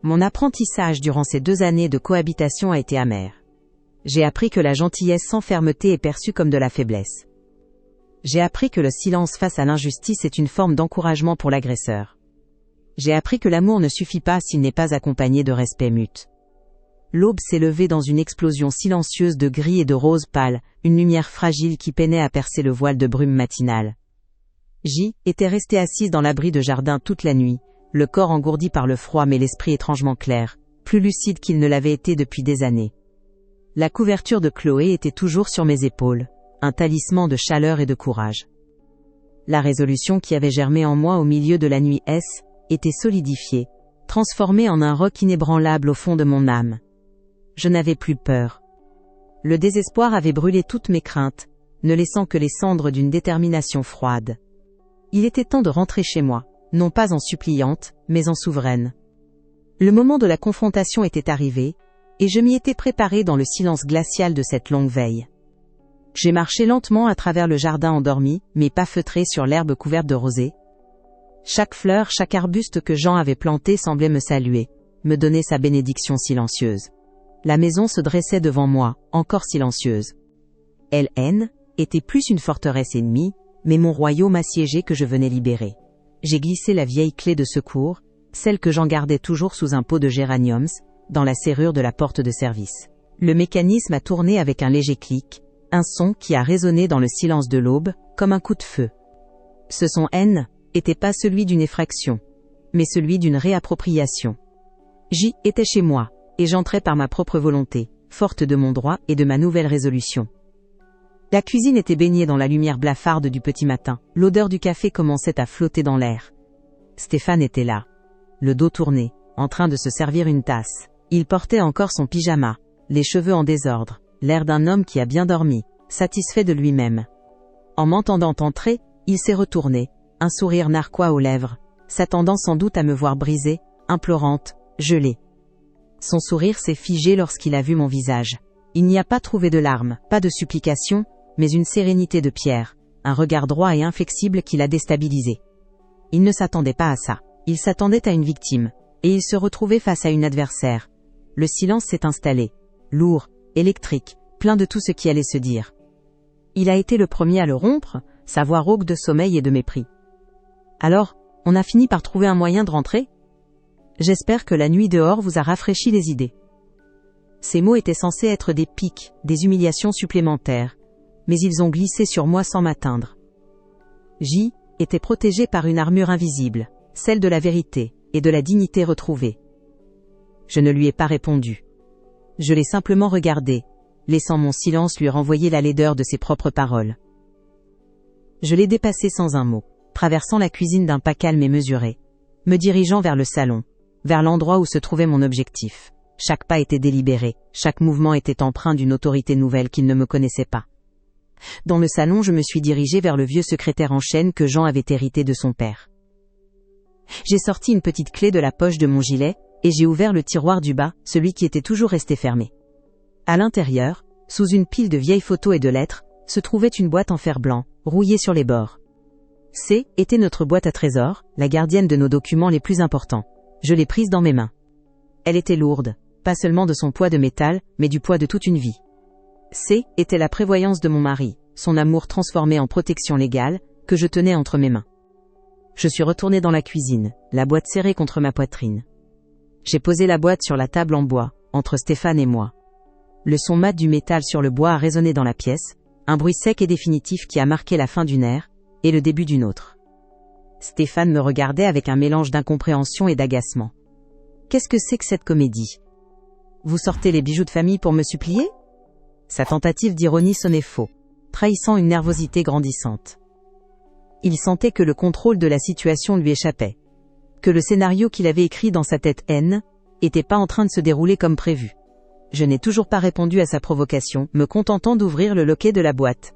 Mon apprentissage durant ces 2 années de cohabitation a été amer. J'ai appris que la gentillesse sans fermeté est perçue comme de la faiblesse. J'ai appris que le silence face à l'injustice est une forme d'encouragement pour l'agresseur. J'ai appris que l'amour ne suffit pas s'il n'est pas accompagné de respect mutuel. L'aube s'est levée dans une explosion silencieuse de gris et de rose pâle, une lumière fragile qui peinait à percer le voile de brume matinale. J était restée assise dans l'abri de jardin toute la nuit, le corps engourdi par le froid mais l'esprit étrangement clair, plus lucide qu'il ne l'avait été depuis des années. La couverture de Chloé était toujours sur mes épaules, un talisman de chaleur et de courage. La résolution qui avait germé en moi au milieu de la nuit était solidifiée, transformée en un roc inébranlable au fond de mon âme. Je n'avais plus peur. Le désespoir avait brûlé toutes mes craintes, ne laissant que les cendres d'une détermination froide. Il était temps de rentrer chez moi, non pas en suppliante, mais en souveraine. Le moment de la confrontation était arrivé, et je m'y étais préparé dans le silence glacial de cette longue veille. J'ai marché lentement à travers le jardin endormi, mes pas feutrés sur l'herbe couverte de rosée. Chaque fleur, chaque arbuste que Jean avait planté semblait me saluer, me donner sa bénédiction silencieuse. La maison se dressait devant moi, encore silencieuse. LN était plus une forteresse ennemie, mais mon royaume assiégé que je venais libérer. J'ai glissé la vieille clé de secours, celle que j'en gardais toujours sous un pot de géraniums, dans la serrure de la porte de service. Le mécanisme a tourné avec un léger clic, un son qui a résonné dans le silence de l'aube, comme un coup de feu. Ce son N était pas celui d'une effraction, mais celui d'une réappropriation. J était chez moi, et j'entrais par ma propre volonté, forte de mon droit et de ma nouvelle résolution. La cuisine était baignée dans la lumière blafarde du petit matin, l'odeur du café commençait à flotter dans l'air. Stéphane était là, le dos tourné, en train de se servir une tasse. Il portait encore son pyjama, les cheveux en désordre, l'air d'un homme qui a bien dormi, satisfait de lui-même. En m'entendant entrer, il s'est retourné, un sourire narquois aux lèvres, s'attendant sans doute à me voir brisée, implorante, gelée. Son sourire s'est figé lorsqu'il a vu mon visage. Il n'y a pas trouvé de larmes, pas de supplication, mais une sérénité de pierre, un regard droit et inflexible qui l'a déstabilisé. Il ne s'attendait pas à ça. Il s'attendait à une victime, et il se retrouvait face à une adversaire. Le silence s'est installé, lourd, électrique, plein de tout ce qui allait se dire. Il a été le premier à le rompre, sa voix rauque de sommeil et de mépris. Alors, on a fini par trouver un moyen de rentrer ? J'espère que la nuit dehors vous a rafraîchi les idées. Ces mots étaient censés être des pics, des humiliations supplémentaires, mais ils ont glissé sur moi sans m'atteindre. J était protégé par une armure invisible, celle de la vérité et de la dignité retrouvée. Je ne lui ai pas répondu. Je l'ai simplement regardé, laissant mon silence lui renvoyer la laideur de ses propres paroles. Je l'ai dépassé sans un mot, traversant la cuisine d'un pas calme et mesuré, me dirigeant vers le salon, vers l'endroit où se trouvait mon objectif. Chaque pas était délibéré, chaque mouvement était empreint d'une autorité nouvelle qu'il ne me connaissait pas. Dans le salon, je me suis dirigé vers le vieux secrétaire en chêne que Jean avait hérité de son père. J'ai sorti une petite clé de la poche de mon gilet, et j'ai ouvert le tiroir du bas, celui qui était toujours resté fermé. À l'intérieur, sous une pile de vieilles photos et de lettres, se trouvait une boîte en fer blanc, rouillée sur les bords. C était notre boîte à trésors, la gardienne de nos documents les plus importants. Je l'ai prise dans mes mains. Elle était lourde, pas seulement de son poids de métal, mais du poids de toute une vie. C était la prévoyance de mon mari, son amour transformé en protection légale, que je tenais entre mes mains. Je suis retourné dans la cuisine, la boîte serrée contre ma poitrine. J'ai posé la boîte sur la table en bois, entre Stéphane et moi. Le son mat du métal sur le bois a résonné dans la pièce, un bruit sec et définitif qui a marqué la fin d'une ère, et le début d'une autre. Stéphane me regardait avec un mélange d'incompréhension et d'agacement. Qu'est-ce que c'est que cette comédie ? Vous sortez les bijoux de famille pour me supplier ? Sa tentative d'ironie sonnait faux, trahissant une nervosité grandissante. Il sentait que le contrôle de la situation lui échappait, que le scénario qu'il avait écrit dans sa tête était pas en train de se dérouler comme prévu. Je n'ai toujours pas répondu à sa provocation, me contentant d'ouvrir le loquet de la boîte.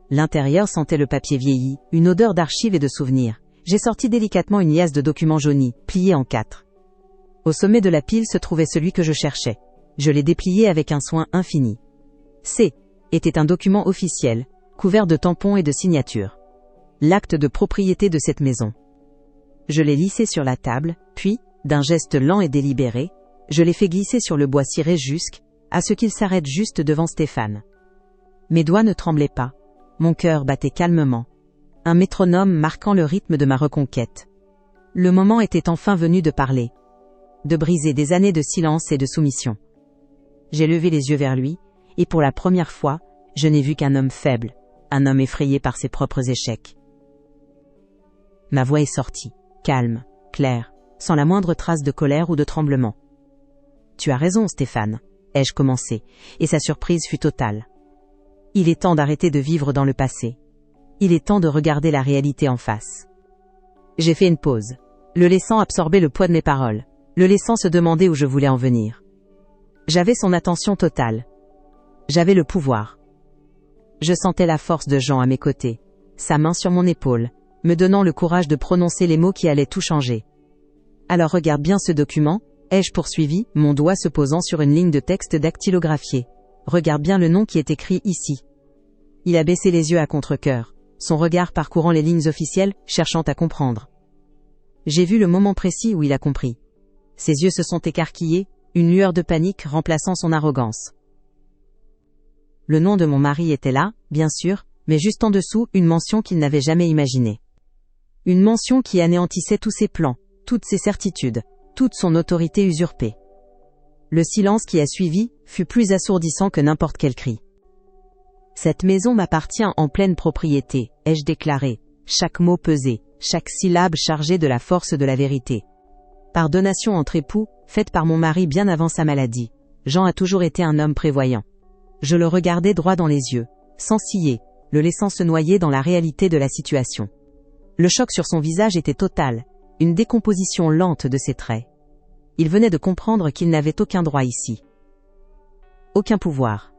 L'intérieur sentait le papier vieilli, une odeur d'archives et de souvenirs. J'ai sorti délicatement une liasse de documents jaunis, pliés en 4. Au sommet de la pile se trouvait celui que je cherchais. Je l'ai déplié avec un soin infini. Était un document officiel, couvert de tampons et de signatures. L'acte de propriété de cette maison. Je l'ai lissé sur la table, puis, d'un geste lent et délibéré, je l'ai fait glisser sur le bois ciré à ce qu'il s'arrête juste devant Stéphane. Mes doigts ne tremblaient pas. Mon cœur battait calmement. Un métronome marquant le rythme de ma reconquête. Le moment était enfin venu de parler. De briser des années de silence et de soumission. J'ai levé les yeux vers lui, et pour la première fois, je n'ai vu qu'un homme faible, un homme effrayé par ses propres échecs. Ma voix est sortie, calme, claire, sans la moindre trace de colère ou de tremblement. Tu as raison, Stéphane, ai-je commencé, et sa surprise fut totale. Il est temps d'arrêter de vivre dans le passé. Il est temps de regarder la réalité en face. J'ai fait une pause, le laissant absorber le poids de mes paroles, le laissant se demander où je voulais en venir. J'avais son attention totale. J'avais le pouvoir. Je sentais la force de Jean à mes côtés, sa main sur mon épaule, me donnant le courage de prononcer les mots qui allaient tout changer. Alors regarde bien ce document, ai-je poursuivi, mon doigt se posant sur une ligne de texte dactylographiée. Regarde bien le nom qui est écrit ici. Il a baissé les yeux à contre-cœur, son regard parcourant les lignes officielles, cherchant à comprendre. J'ai vu le moment précis où il a compris. Ses yeux se sont écarquillés, une lueur de panique remplaçant son arrogance. Le nom de mon mari était là, bien sûr, mais juste en dessous, une mention qu'il n'avait jamais imaginée. Une mention qui anéantissait tous ses plans, toutes ses certitudes, toute son autorité usurpée. Le silence qui a suivi fut plus assourdissant que n'importe quel cri. Cette maison m'appartient en pleine propriété, ai-je déclaré, chaque mot pesé, chaque syllabe chargée de la force de la vérité. Par donation entre époux, faite par mon mari bien avant sa maladie, Jean a toujours été un homme prévoyant. Je le regardais droit dans les yeux, sans ciller, le laissant se noyer dans la réalité de la situation. Le choc sur son visage était total, une décomposition lente de ses traits. Il venait de comprendre qu'il n'avait aucun droit ici. Aucun pouvoir.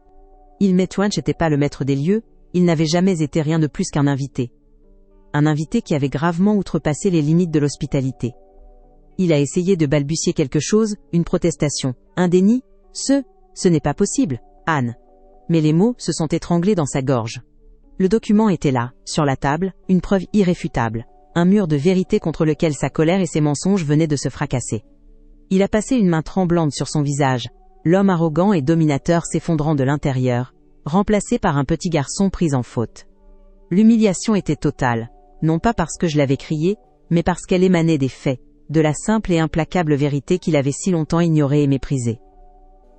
Ilmetwench n'était pas le maître des lieux, il n'avait jamais été rien de plus qu'un invité. Un invité qui avait gravement outrepassé les limites de l'hospitalité. Il a essayé de balbutier quelque chose, une protestation, un déni, ce n'est pas possible, Anne. Mais les mots se sont étranglés dans sa gorge. Le document était là, sur la table, une preuve irréfutable, un mur de vérité contre lequel sa colère et ses mensonges venaient de se fracasser. Il a passé une main tremblante sur son visage, l'homme arrogant et dominateur s'effondrant de l'intérieur, remplacé par un petit garçon pris en faute. L'humiliation était totale, non pas parce que je l'avais criée, mais parce qu'elle émanait des faits, de la simple et implacable vérité qu'il avait si longtemps ignorée et méprisée.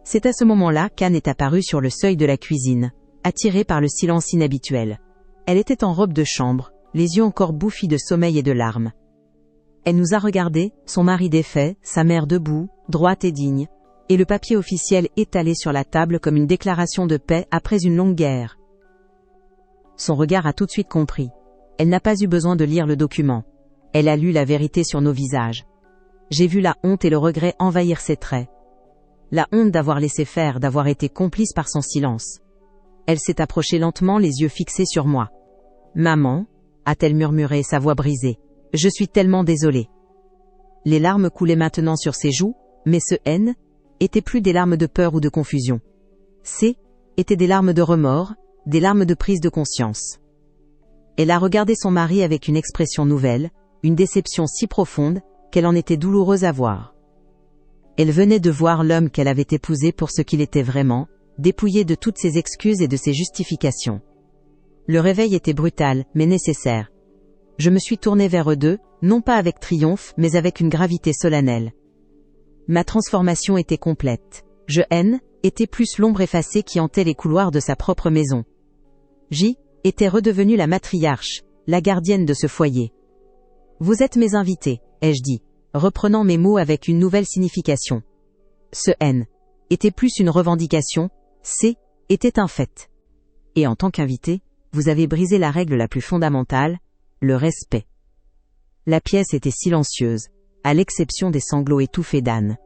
C'est à ce moment-là qu'Anne est apparue sur le seuil de la cuisine, attirée par le silence inhabituel. Elle était en robe de chambre, les yeux encore bouffis de sommeil et de larmes. Elle nous a regardés, son mari défait, sa mère debout, droite et digne, et le papier officiel étalé sur la table comme une déclaration de paix après une longue guerre. Son regard a tout de suite compris. Elle n'a pas eu besoin de lire le document. Elle a lu la vérité sur nos visages. J'ai vu la honte et le regret envahir ses traits. La honte d'avoir laissé faire, d'avoir été complice par son silence. Elle s'est approchée lentement, les yeux fixés sur moi. « Maman » a-t-elle murmuré, sa voix brisée. « Je suis tellement désolée. » Les larmes coulaient maintenant sur ses joues, mais ce « N » étaient plus des larmes de peur ou de confusion. Étaient des larmes de remords, des larmes de prise de conscience. Elle a regardé son mari avec une expression nouvelle, une déception si profonde, qu'elle en était douloureuse à voir. Elle venait de voir l'homme qu'elle avait épousé pour ce qu'il était vraiment, dépouillé de toutes ses excuses et de ses justifications. Le réveil était brutal, mais nécessaire. Je me suis tournée vers eux deux, non pas avec triomphe, mais avec une gravité solennelle. Ma transformation était complète. Je, N, était plus l'ombre effacée qui hantait les couloirs de sa propre maison. J, était redevenue la matriarche, la gardienne de ce foyer. Vous êtes mes invités, ai-je dit, reprenant mes mots avec une nouvelle signification. Ce N était plus une revendication, C était un fait. Et en tant qu'invité, vous avez brisé la règle la plus fondamentale, le respect. La pièce était silencieuse, à l'exception des sanglots étouffés d'Anne.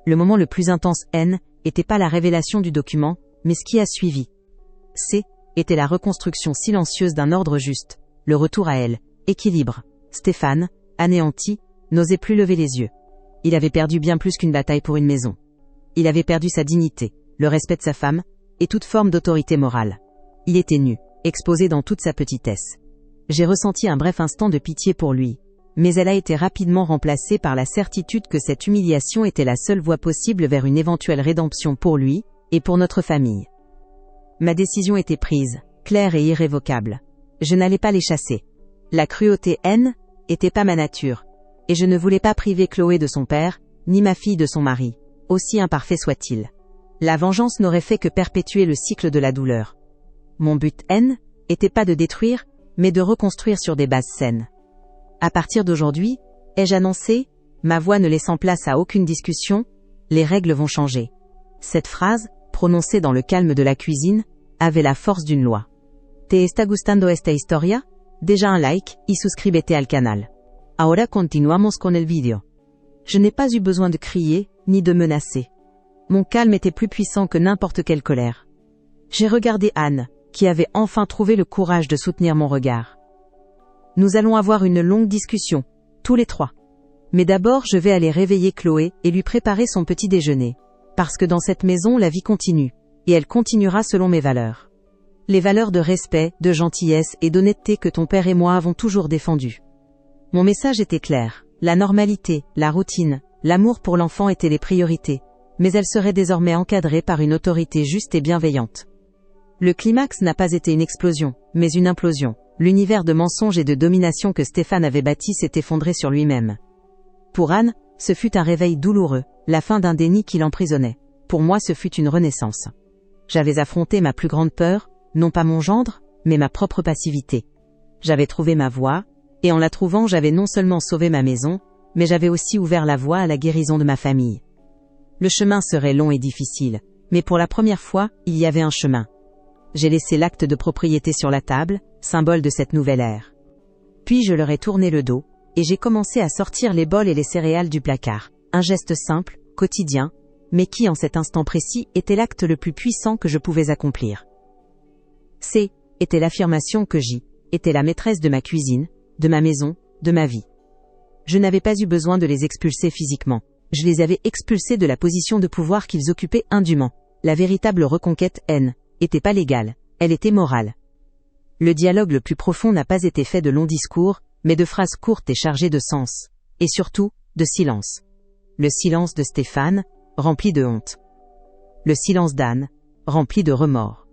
Le moment le plus intense, N, était pas la révélation du document, mais ce qui a suivi. C était la reconstruction silencieuse d'un ordre juste, le retour à elle, équilibre. Stéphane, anéanti, n'osait plus lever les yeux. Il avait perdu bien plus qu'une bataille pour une maison. Il avait perdu sa dignité, le respect de sa femme, et toute forme d'autorité morale. Il était nu, exposé dans toute sa petitesse. J'ai ressenti un bref instant de pitié pour lui, mais elle a été rapidement remplacée par la certitude que cette humiliation était la seule voie possible vers une éventuelle rédemption pour lui, et pour notre famille. Ma décision était prise, claire et irrévocable. Je n'allais pas les chasser. La cruauté N était pas ma nature, et je ne voulais pas priver Chloé de son père, ni ma fille de son mari, aussi imparfait soit-il. La vengeance n'aurait fait que perpétuer le cycle de la douleur. Mon but N était pas de détruire, mais de reconstruire sur des bases saines. À partir d'aujourd'hui, ai-je annoncé, ma voix ne laissant place à aucune discussion, les règles vont changer. Cette phrase, prononcée dans le calme de la cuisine, avait la force d'une loi. ¿Te está gustando esta historia? Déjà un like, y suscríbete al canal. Ahora continuamos con el video. Je n'ai pas eu besoin de crier, ni de menacer. Mon calme était plus puissant que n'importe quelle colère. J'ai regardé Anne, qui avait enfin trouvé le courage de soutenir mon regard. Nous allons avoir une longue discussion, tous les trois. Mais d'abord je vais aller réveiller Chloé et lui préparer son petit déjeuner. Parce que dans cette maison la vie continue, et elle continuera selon mes valeurs. Les valeurs de respect, de gentillesse et d'honnêteté que ton père et moi avons toujours défendues. Mon message était clair, la normalité, la routine, l'amour pour l'enfant étaient les priorités, mais elles seraient désormais encadrées par une autorité juste et bienveillante. Le climax n'a pas été une explosion, mais une implosion. L'univers de mensonges et de domination que Stéphane avait bâti s'est effondré sur lui-même. Pour Anne, ce fut un réveil douloureux, la fin d'un déni qui l'emprisonnait. Pour moi ce fut une renaissance. J'avais affronté ma plus grande peur, non pas mon gendre, mais ma propre passivité. J'avais trouvé ma voie, et en la trouvant j'avais non seulement sauvé ma maison, mais j'avais aussi ouvert la voie à la guérison de ma famille. Le chemin serait long et difficile, mais pour la première fois, il y avait un chemin. J'ai laissé l'acte de propriété sur la table, symbole de cette nouvelle ère. Puis je leur ai tourné le dos, et j'ai commencé à sortir les bols et les céréales du placard. Un geste simple, quotidien, mais qui en cet instant précis était l'acte le plus puissant que je pouvais accomplir. C était l'affirmation que J était la maîtresse de ma cuisine, de ma maison, de ma vie. Je n'avais pas eu besoin de les expulser physiquement. Je les avais expulsés de la position de pouvoir qu'ils occupaient indûment. La véritable reconquête N était pas légale, elle était morale. Le dialogue le plus profond n'a pas été fait de longs discours, mais de phrases courtes et chargées de sens. Et surtout, de silence. Le silence de Stéphane, rempli de honte. Le silence d'Anne, rempli de remords.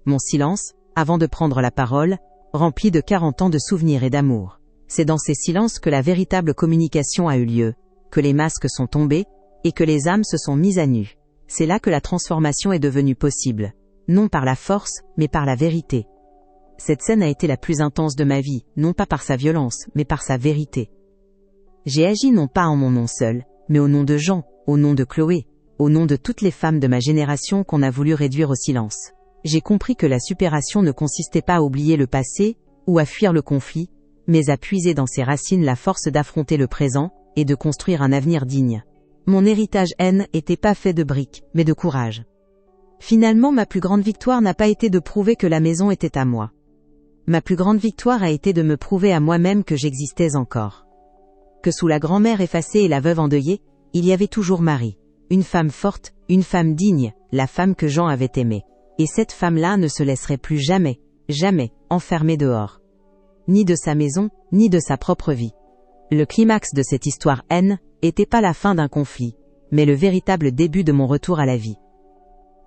Mon silence, avant de prendre la parole, rempli de 40 ans de souvenirs et d'amour. C'est dans ces silences que la véritable communication a eu lieu, que les masques sont tombés, et que les âmes se sont mises à nu. C'est là que la transformation est devenue possible. Non par la force, mais par la vérité. Cette scène a été la plus intense de ma vie, non pas par sa violence, mais par sa vérité. J'ai agi non pas en mon nom seul, mais au nom de Jean, au nom de Chloé, au nom de toutes les femmes de ma génération qu'on a voulu réduire au silence. J'ai compris que la supération ne consistait pas à oublier le passé, ou à fuir le conflit, mais à puiser dans ses racines la force d'affronter le présent, et de construire un avenir digne. Mon héritage N était pas fait de briques, mais de courage. Finalement, ma plus grande victoire n'a pas été de prouver que la maison était à moi. Ma plus grande victoire a été de me prouver à moi-même que j'existais encore. Que sous la grand-mère effacée et la veuve endeuillée, il y avait toujours Marie. Une femme forte, une femme digne, la femme que Jean avait aimée. Et cette femme-là ne se laisserait plus jamais, jamais, enfermer dehors. Ni de sa maison, ni de sa propre vie. Le climax de cette histoire N était pas la fin d'un conflit, mais le véritable début de mon retour à la vie.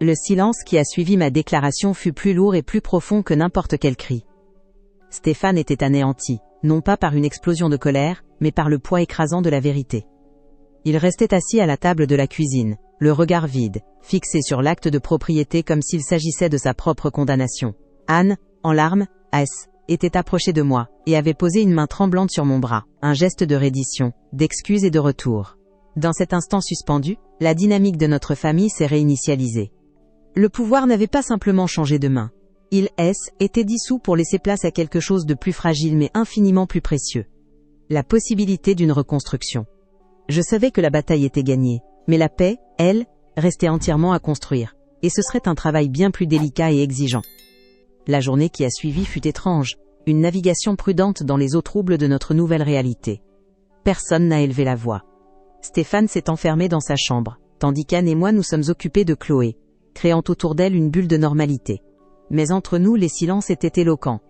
Le silence qui a suivi ma déclaration fut plus lourd et plus profond que n'importe quel cri. Stéphane était anéanti, non pas par une explosion de colère, mais par le poids écrasant de la vérité. Il restait assis à la table de la cuisine, le regard vide, fixé sur l'acte de propriété comme s'il s'agissait de sa propre condamnation. Anne, en larmes, était approchée de moi, et avait posé une main tremblante sur mon bras, un geste de reddition, d'excuse et de retour. Dans cet instant suspendu, la dynamique de notre famille s'est réinitialisée. Le pouvoir n'avait pas simplement changé de main. Il était dissous pour laisser place à quelque chose de plus fragile mais infiniment plus précieux. La possibilité d'une reconstruction. Je savais que la bataille était gagnée, mais la paix, elle, restait entièrement à construire, et ce serait un travail bien plus délicat et exigeant. La journée qui a suivi fut étrange, une navigation prudente dans les eaux troubles de notre nouvelle réalité. Personne n'a élevé la voix. Stéphane s'est enfermé dans sa chambre, tandis qu'Anne et moi nous sommes occupés de Chloé, créant autour d'elle une bulle de normalité. Mais entre nous les silences étaient éloquents.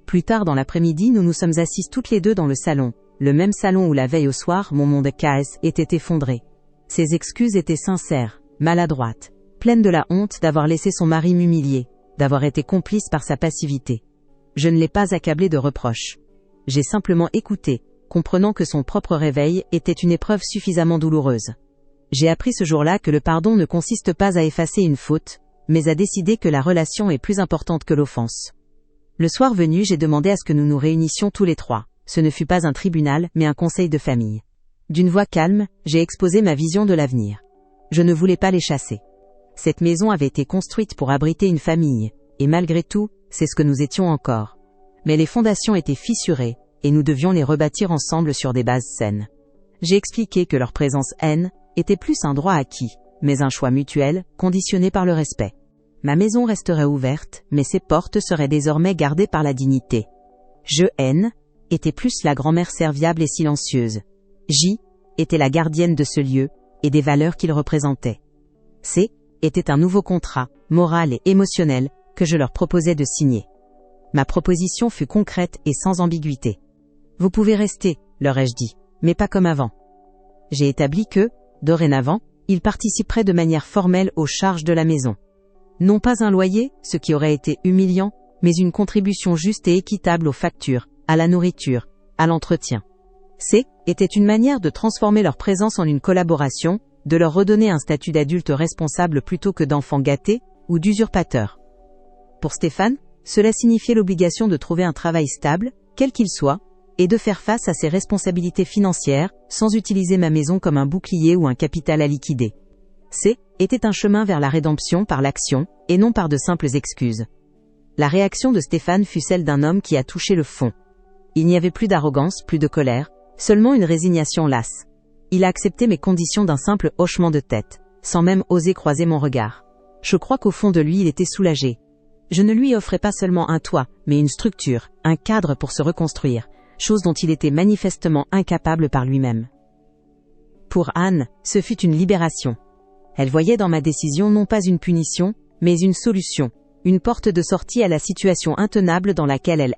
Plus tard dans l'après-midi nous nous sommes assises toutes les deux dans le salon, le même salon où la veille au soir mon monde était effondré. Ses excuses étaient sincères, maladroites, pleines de la honte d'avoir laissé son mari m'humilier, d'avoir été complice par sa passivité. Je ne l'ai pas accablé de reproches. J'ai simplement écouté, comprenant que son propre réveil était une épreuve suffisamment douloureuse. J'ai appris ce jour-là que le pardon ne consiste pas à effacer une faute, mais à décider que la relation est plus importante que l'offense. Le soir venu, j'ai demandé à ce que nous nous réunissions tous les trois. Ce ne fut pas un tribunal, mais un conseil de famille. D'une voix calme, j'ai exposé ma vision de l'avenir. Je ne voulais pas les chasser. Cette maison avait été construite pour abriter une famille, et malgré tout, c'est ce que nous étions encore. Mais les fondations étaient fissurées, et nous devions les rebâtir ensemble sur des bases saines. J'ai expliqué que leur présence était plus un droit acquis, mais un choix mutuel, conditionné par le respect. Ma maison resterait ouverte, mais ses portes seraient désormais gardées par la dignité. Était plus la grand-mère serviable et silencieuse. Était la gardienne de ce lieu, et des valeurs qu'il représentait. Était un nouveau contrat, moral et émotionnel, que je leur proposais de signer. Ma proposition fut concrète et sans ambiguïté. Vous pouvez rester, leur ai-je dit, mais pas comme avant. J'ai établi que, dorénavant, ils participeraient de manière formelle aux charges de la maison. Non pas un loyer, ce qui aurait été humiliant, mais une contribution juste et équitable aux factures, à la nourriture, à l'entretien. Était une manière de transformer leur présence en une collaboration, de leur redonner un statut d'adulte responsable plutôt que d'enfant gâté, ou d'usurpateur. Pour Stéphane, cela signifiait l'obligation de trouver un travail stable, quel qu'il soit, et de faire face à ses responsabilités financières, sans utiliser ma maison comme un bouclier ou un capital à liquider. Était un chemin vers la rédemption par l'action, et non par de simples excuses. La réaction de Stéphane fut celle d'un homme qui a touché le fond. Il n'y avait plus d'arrogance, plus de colère, seulement une résignation lasse. Il a accepté mes conditions d'un simple hochement de tête, sans même oser croiser mon regard. Je crois qu'au fond de lui il était soulagé. Je ne lui offrais pas seulement un toit, mais une structure, un cadre pour se reconstruire, chose dont il était manifestement incapable par lui-même. Pour Anne, ce fut une libération. Elle voyait dans ma décision non pas une punition, mais une solution, une porte de sortie à la situation intenable dans laquelle elle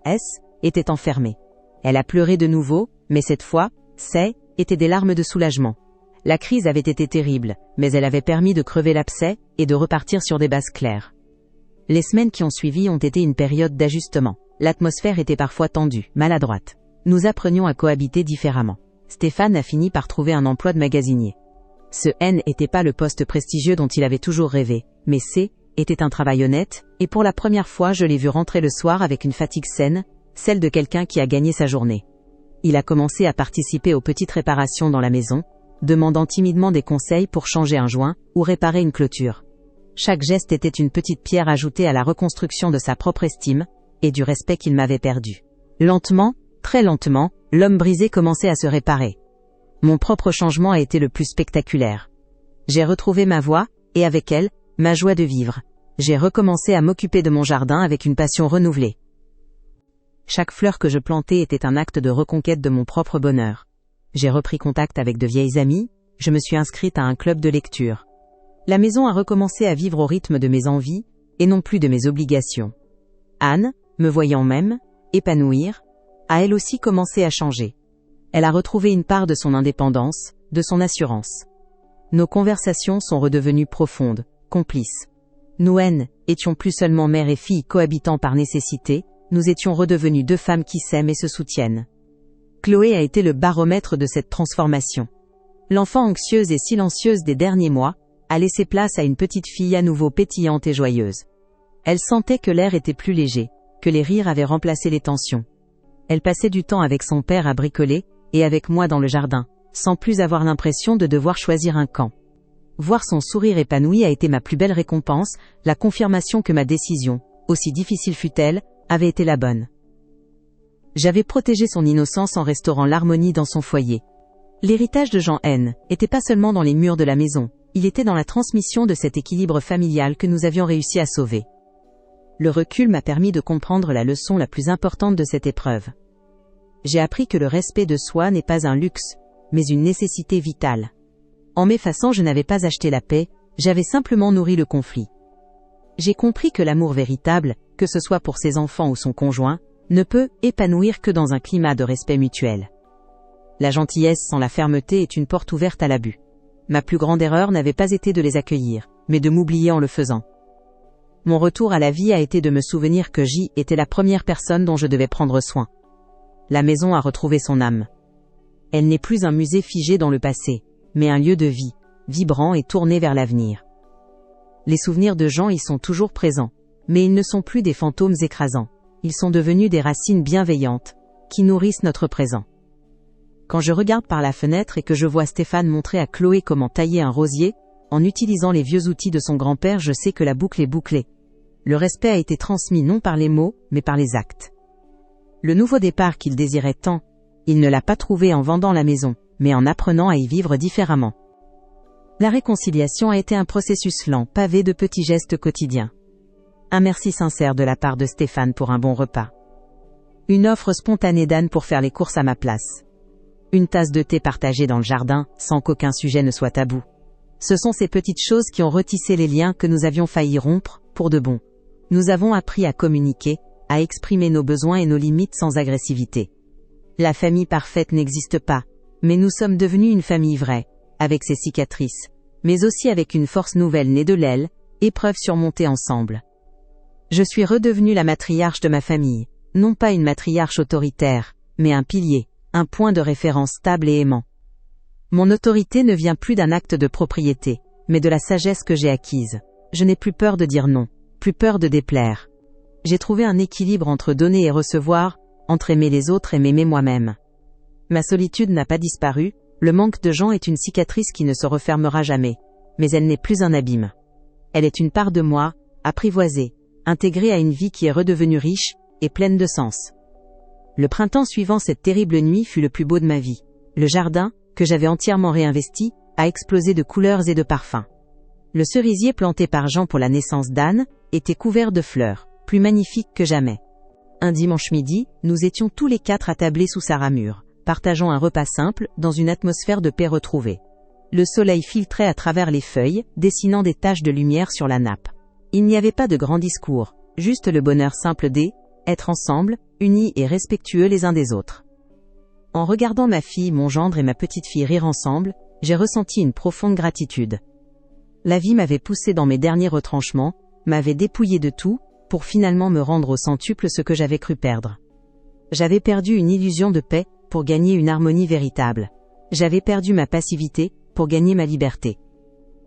était enfermée. Elle a pleuré de nouveau, mais cette fois, étaient des larmes de soulagement. La crise avait été terrible, mais elle avait permis de crever l'abcès et de repartir sur des bases claires. Les semaines qui ont suivi ont été une période d'ajustement. L'atmosphère était parfois tendue, maladroite. Nous apprenions à cohabiter différemment. Stéphane a fini par trouver un emploi de magasinier. Ce n'était pas le poste prestigieux dont il avait toujours rêvé, mais était un travail honnête, et pour la première fois je l'ai vu rentrer le soir avec une fatigue saine, celle de quelqu'un qui a gagné sa journée. Il a commencé à participer aux petites réparations dans la maison, demandant timidement des conseils pour changer un joint ou réparer une clôture. Chaque geste était une petite pierre ajoutée à la reconstruction de sa propre estime et du respect qu'il m'avait perdu. Lentement, très lentement, l'homme brisé commençait à se réparer. Mon propre changement a été le plus spectaculaire. J'ai retrouvé ma voix, et avec elle, ma joie de vivre. J'ai recommencé à m'occuper de mon jardin avec une passion renouvelée. Chaque fleur que je plantais était un acte de reconquête de mon propre bonheur. J'ai repris contact avec de vieilles amies, je me suis inscrite à un club de lecture. La maison a recommencé à vivre au rythme de mes envies, et non plus de mes obligations. Anne, me voyant même, épanouir, a elle aussi commencé à changer. Elle a retrouvé une part de son indépendance, de son assurance. Nos conversations sont redevenues profondes, complices. Nous étions plus seulement mère et fille cohabitant par nécessité, nous étions redevenues deux femmes qui s'aiment et se soutiennent. Chloé a été le baromètre de cette transformation. L'enfant anxieuse et silencieuse des derniers mois a laissé place à une petite fille à nouveau pétillante et joyeuse. Elle sentait que l'air était plus léger, que les rires avaient remplacé les tensions. Elle passait du temps avec son père à bricoler, et avec moi dans le jardin, sans plus avoir l'impression de devoir choisir un camp. Voir son sourire épanoui a été ma plus belle récompense, la confirmation que ma décision, aussi difficile fût-elle, avait été la bonne. J'avais protégé son innocence en restaurant l'harmonie dans son foyer. L'héritage de Jean N était pas seulement dans les murs de la maison, il était dans la transmission de cet équilibre familial que nous avions réussi à sauver. Le recul m'a permis de comprendre la leçon la plus importante de cette épreuve. J'ai appris que le respect de soi n'est pas un luxe, mais une nécessité vitale. En m'effaçant, je n'avais pas acheté la paix, j'avais simplement nourri le conflit. J'ai compris que l'amour véritable, que ce soit pour ses enfants ou son conjoint, ne peut épanouir que dans un climat de respect mutuel. La gentillesse sans la fermeté est une porte ouverte à l'abus. Ma plus grande erreur n'avait pas été de les accueillir, mais de m'oublier en le faisant. Mon retour à la vie a été de me souvenir que J était la première personne dont je devais prendre soin. La maison a retrouvé son âme. Elle n'est plus un musée figé dans le passé, mais un lieu de vie, vibrant et tourné vers l'avenir. Les souvenirs de Jean y sont toujours présents, mais ils ne sont plus des fantômes écrasants. Ils sont devenus des racines bienveillantes, qui nourrissent notre présent. Quand je regarde par la fenêtre et que je vois Stéphane montrer à Chloé comment tailler un rosier, en utilisant les vieux outils de son grand-père, je sais que la boucle est bouclée. Le respect a été transmis non par les mots, mais par les actes. Le nouveau départ qu'il désirait tant, il ne l'a pas trouvé en vendant la maison, mais en apprenant à y vivre différemment. La réconciliation a été un processus lent, pavé de petits gestes quotidiens. Un merci sincère de la part de Stéphane pour un bon repas. Une offre spontanée d'Anne pour faire les courses à ma place. Une tasse de thé partagée dans le jardin, sans qu'aucun sujet ne soit tabou. Ce sont ces petites choses qui ont retissé les liens que nous avions failli rompre, pour de bon. Nous avons appris à communiquer, à exprimer nos besoins et nos limites sans agressivité. La famille parfaite n'existe pas, mais nous sommes devenus une famille vraie, avec ses cicatrices, mais aussi avec une force nouvelle née de l'aile, épreuve surmontée ensemble. Je suis redevenue la matriarche de ma famille, non pas une matriarche autoritaire, mais un pilier, un point de référence stable et aimant. Mon autorité ne vient plus d'un acte de propriété, mais de la sagesse que j'ai acquise. Je n'ai plus peur de dire non, plus peur de déplaire. J'ai trouvé un équilibre entre donner et recevoir, entre aimer les autres et m'aimer moi-même. Ma solitude n'a pas disparu, le manque de Jean est une cicatrice qui ne se refermera jamais, mais elle n'est plus un abîme. Elle est une part de moi, apprivoisée, intégrée à une vie qui est redevenue riche, et pleine de sens. Le printemps suivant cette terrible nuit fut le plus beau de ma vie. Le jardin, que j'avais entièrement réinvesti, a explosé de couleurs et de parfums. Le cerisier planté par Jean pour la naissance d'Anne était couvert de fleurs, plus magnifique que jamais. Un dimanche midi, nous étions tous les quatre attablés sous sa ramure, partageant un repas simple, dans une atmosphère de paix retrouvée. Le soleil filtrait à travers les feuilles, dessinant des taches de lumière sur la nappe. Il n'y avait pas de grands discours, juste le bonheur simple d'être ensemble, unis et respectueux les uns des autres. En regardant ma fille, mon gendre et ma petite-fille rire ensemble, j'ai ressenti une profonde gratitude. La vie m'avait poussé dans mes derniers retranchements, m'avait dépouillé de tout, pour finalement me rendre au centuple ce que j'avais cru perdre. J'avais perdu une illusion de paix, pour gagner une harmonie véritable. J'avais perdu ma passivité, pour gagner ma liberté.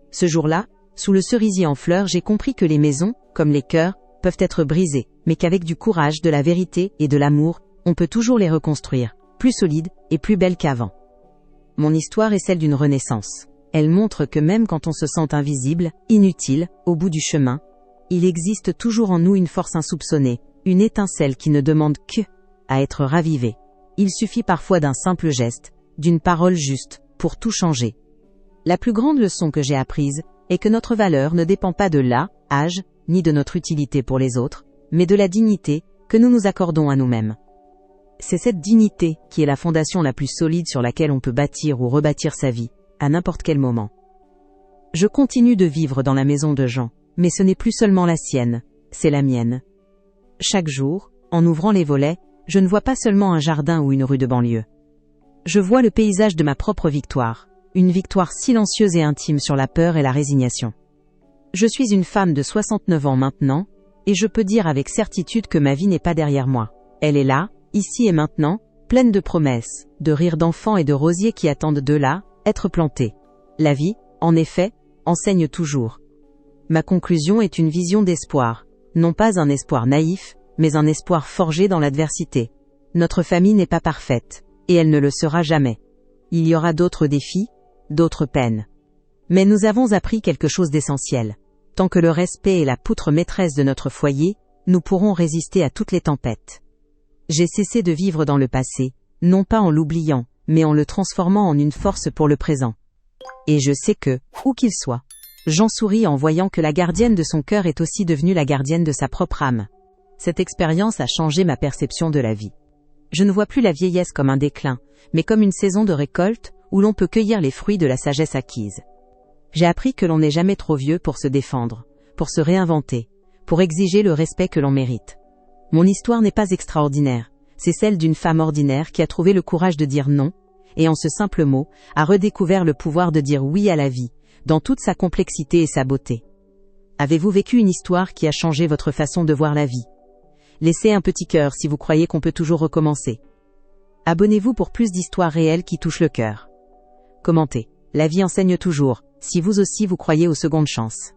Ce jour-là, sous le cerisier en fleurs, j'ai compris que les maisons, comme les cœurs, peuvent être brisés, mais qu'avec du courage, de la vérité et de l'amour, on peut toujours les reconstruire, plus solides et plus belles qu'avant. Mon histoire est celle d'une renaissance. Elle montre que même quand on se sent invisible, inutile, au bout du chemin, il existe toujours en nous une force insoupçonnée, une étincelle qui ne demande que à être ravivée. Il suffit parfois d'un simple geste, d'une parole juste, pour tout changer. La plus grande leçon que j'ai apprise est que notre valeur ne dépend pas de l'âge, ni de notre utilité pour les autres, mais de la dignité que nous nous accordons à nous-mêmes. C'est cette dignité qui est la fondation la plus solide sur laquelle on peut bâtir ou rebâtir sa vie, à n'importe quel moment. Je continue de vivre dans la maison de Jean, mais ce n'est plus seulement la sienne, c'est la mienne. Chaque jour, en ouvrant les volets, je ne vois pas seulement un jardin ou une rue de banlieue. Je vois le paysage de ma propre victoire, une victoire silencieuse et intime sur la peur et la résignation. Je suis une femme de 69 ans maintenant, Et je peux dire avec certitude que ma vie n'est pas derrière moi. Elle est là, ici et maintenant, pleine de promesses, de rires d'enfants et de rosiers qui attendent de là, être plantés. La vie, en effet, enseigne toujours. Ma conclusion est une vision d'espoir, non pas un espoir naïf, mais un espoir forgé dans l'adversité. Notre famille n'est pas parfaite, et elle ne le sera jamais. Il y aura d'autres défis, d'autres peines. Mais nous avons appris quelque chose d'essentiel. Tant que le respect est la poutre maîtresse de notre foyer, nous pourrons résister à toutes les tempêtes. J'ai cessé de vivre dans le passé, non pas en l'oubliant, mais en le transformant en une force pour le présent. Et je sais que, où qu'il soit, Jean sourit en voyant que la gardienne de son cœur est aussi devenue la gardienne de sa propre âme. Cette expérience a changé ma perception de la vie. Je ne vois plus la vieillesse comme un déclin, mais comme une saison de récolte, où l'on peut cueillir les fruits de la sagesse acquise. J'ai appris que l'on n'est jamais trop vieux pour se défendre, pour se réinventer, pour exiger le respect que l'on mérite. Mon histoire n'est pas extraordinaire, c'est celle d'une femme ordinaire qui a trouvé le courage de dire non, et en ce simple mot, a redécouvert le pouvoir de dire oui à la vie, dans toute sa complexité et sa beauté. Avez-vous vécu une histoire qui a changé votre façon de voir la vie? Laissez un petit cœur si vous croyez qu'on peut toujours recommencer. Abonnez-vous pour plus d'histoires réelles qui touchent le cœur. Commentez. La vie enseigne toujours, si vous aussi vous croyez aux secondes chances.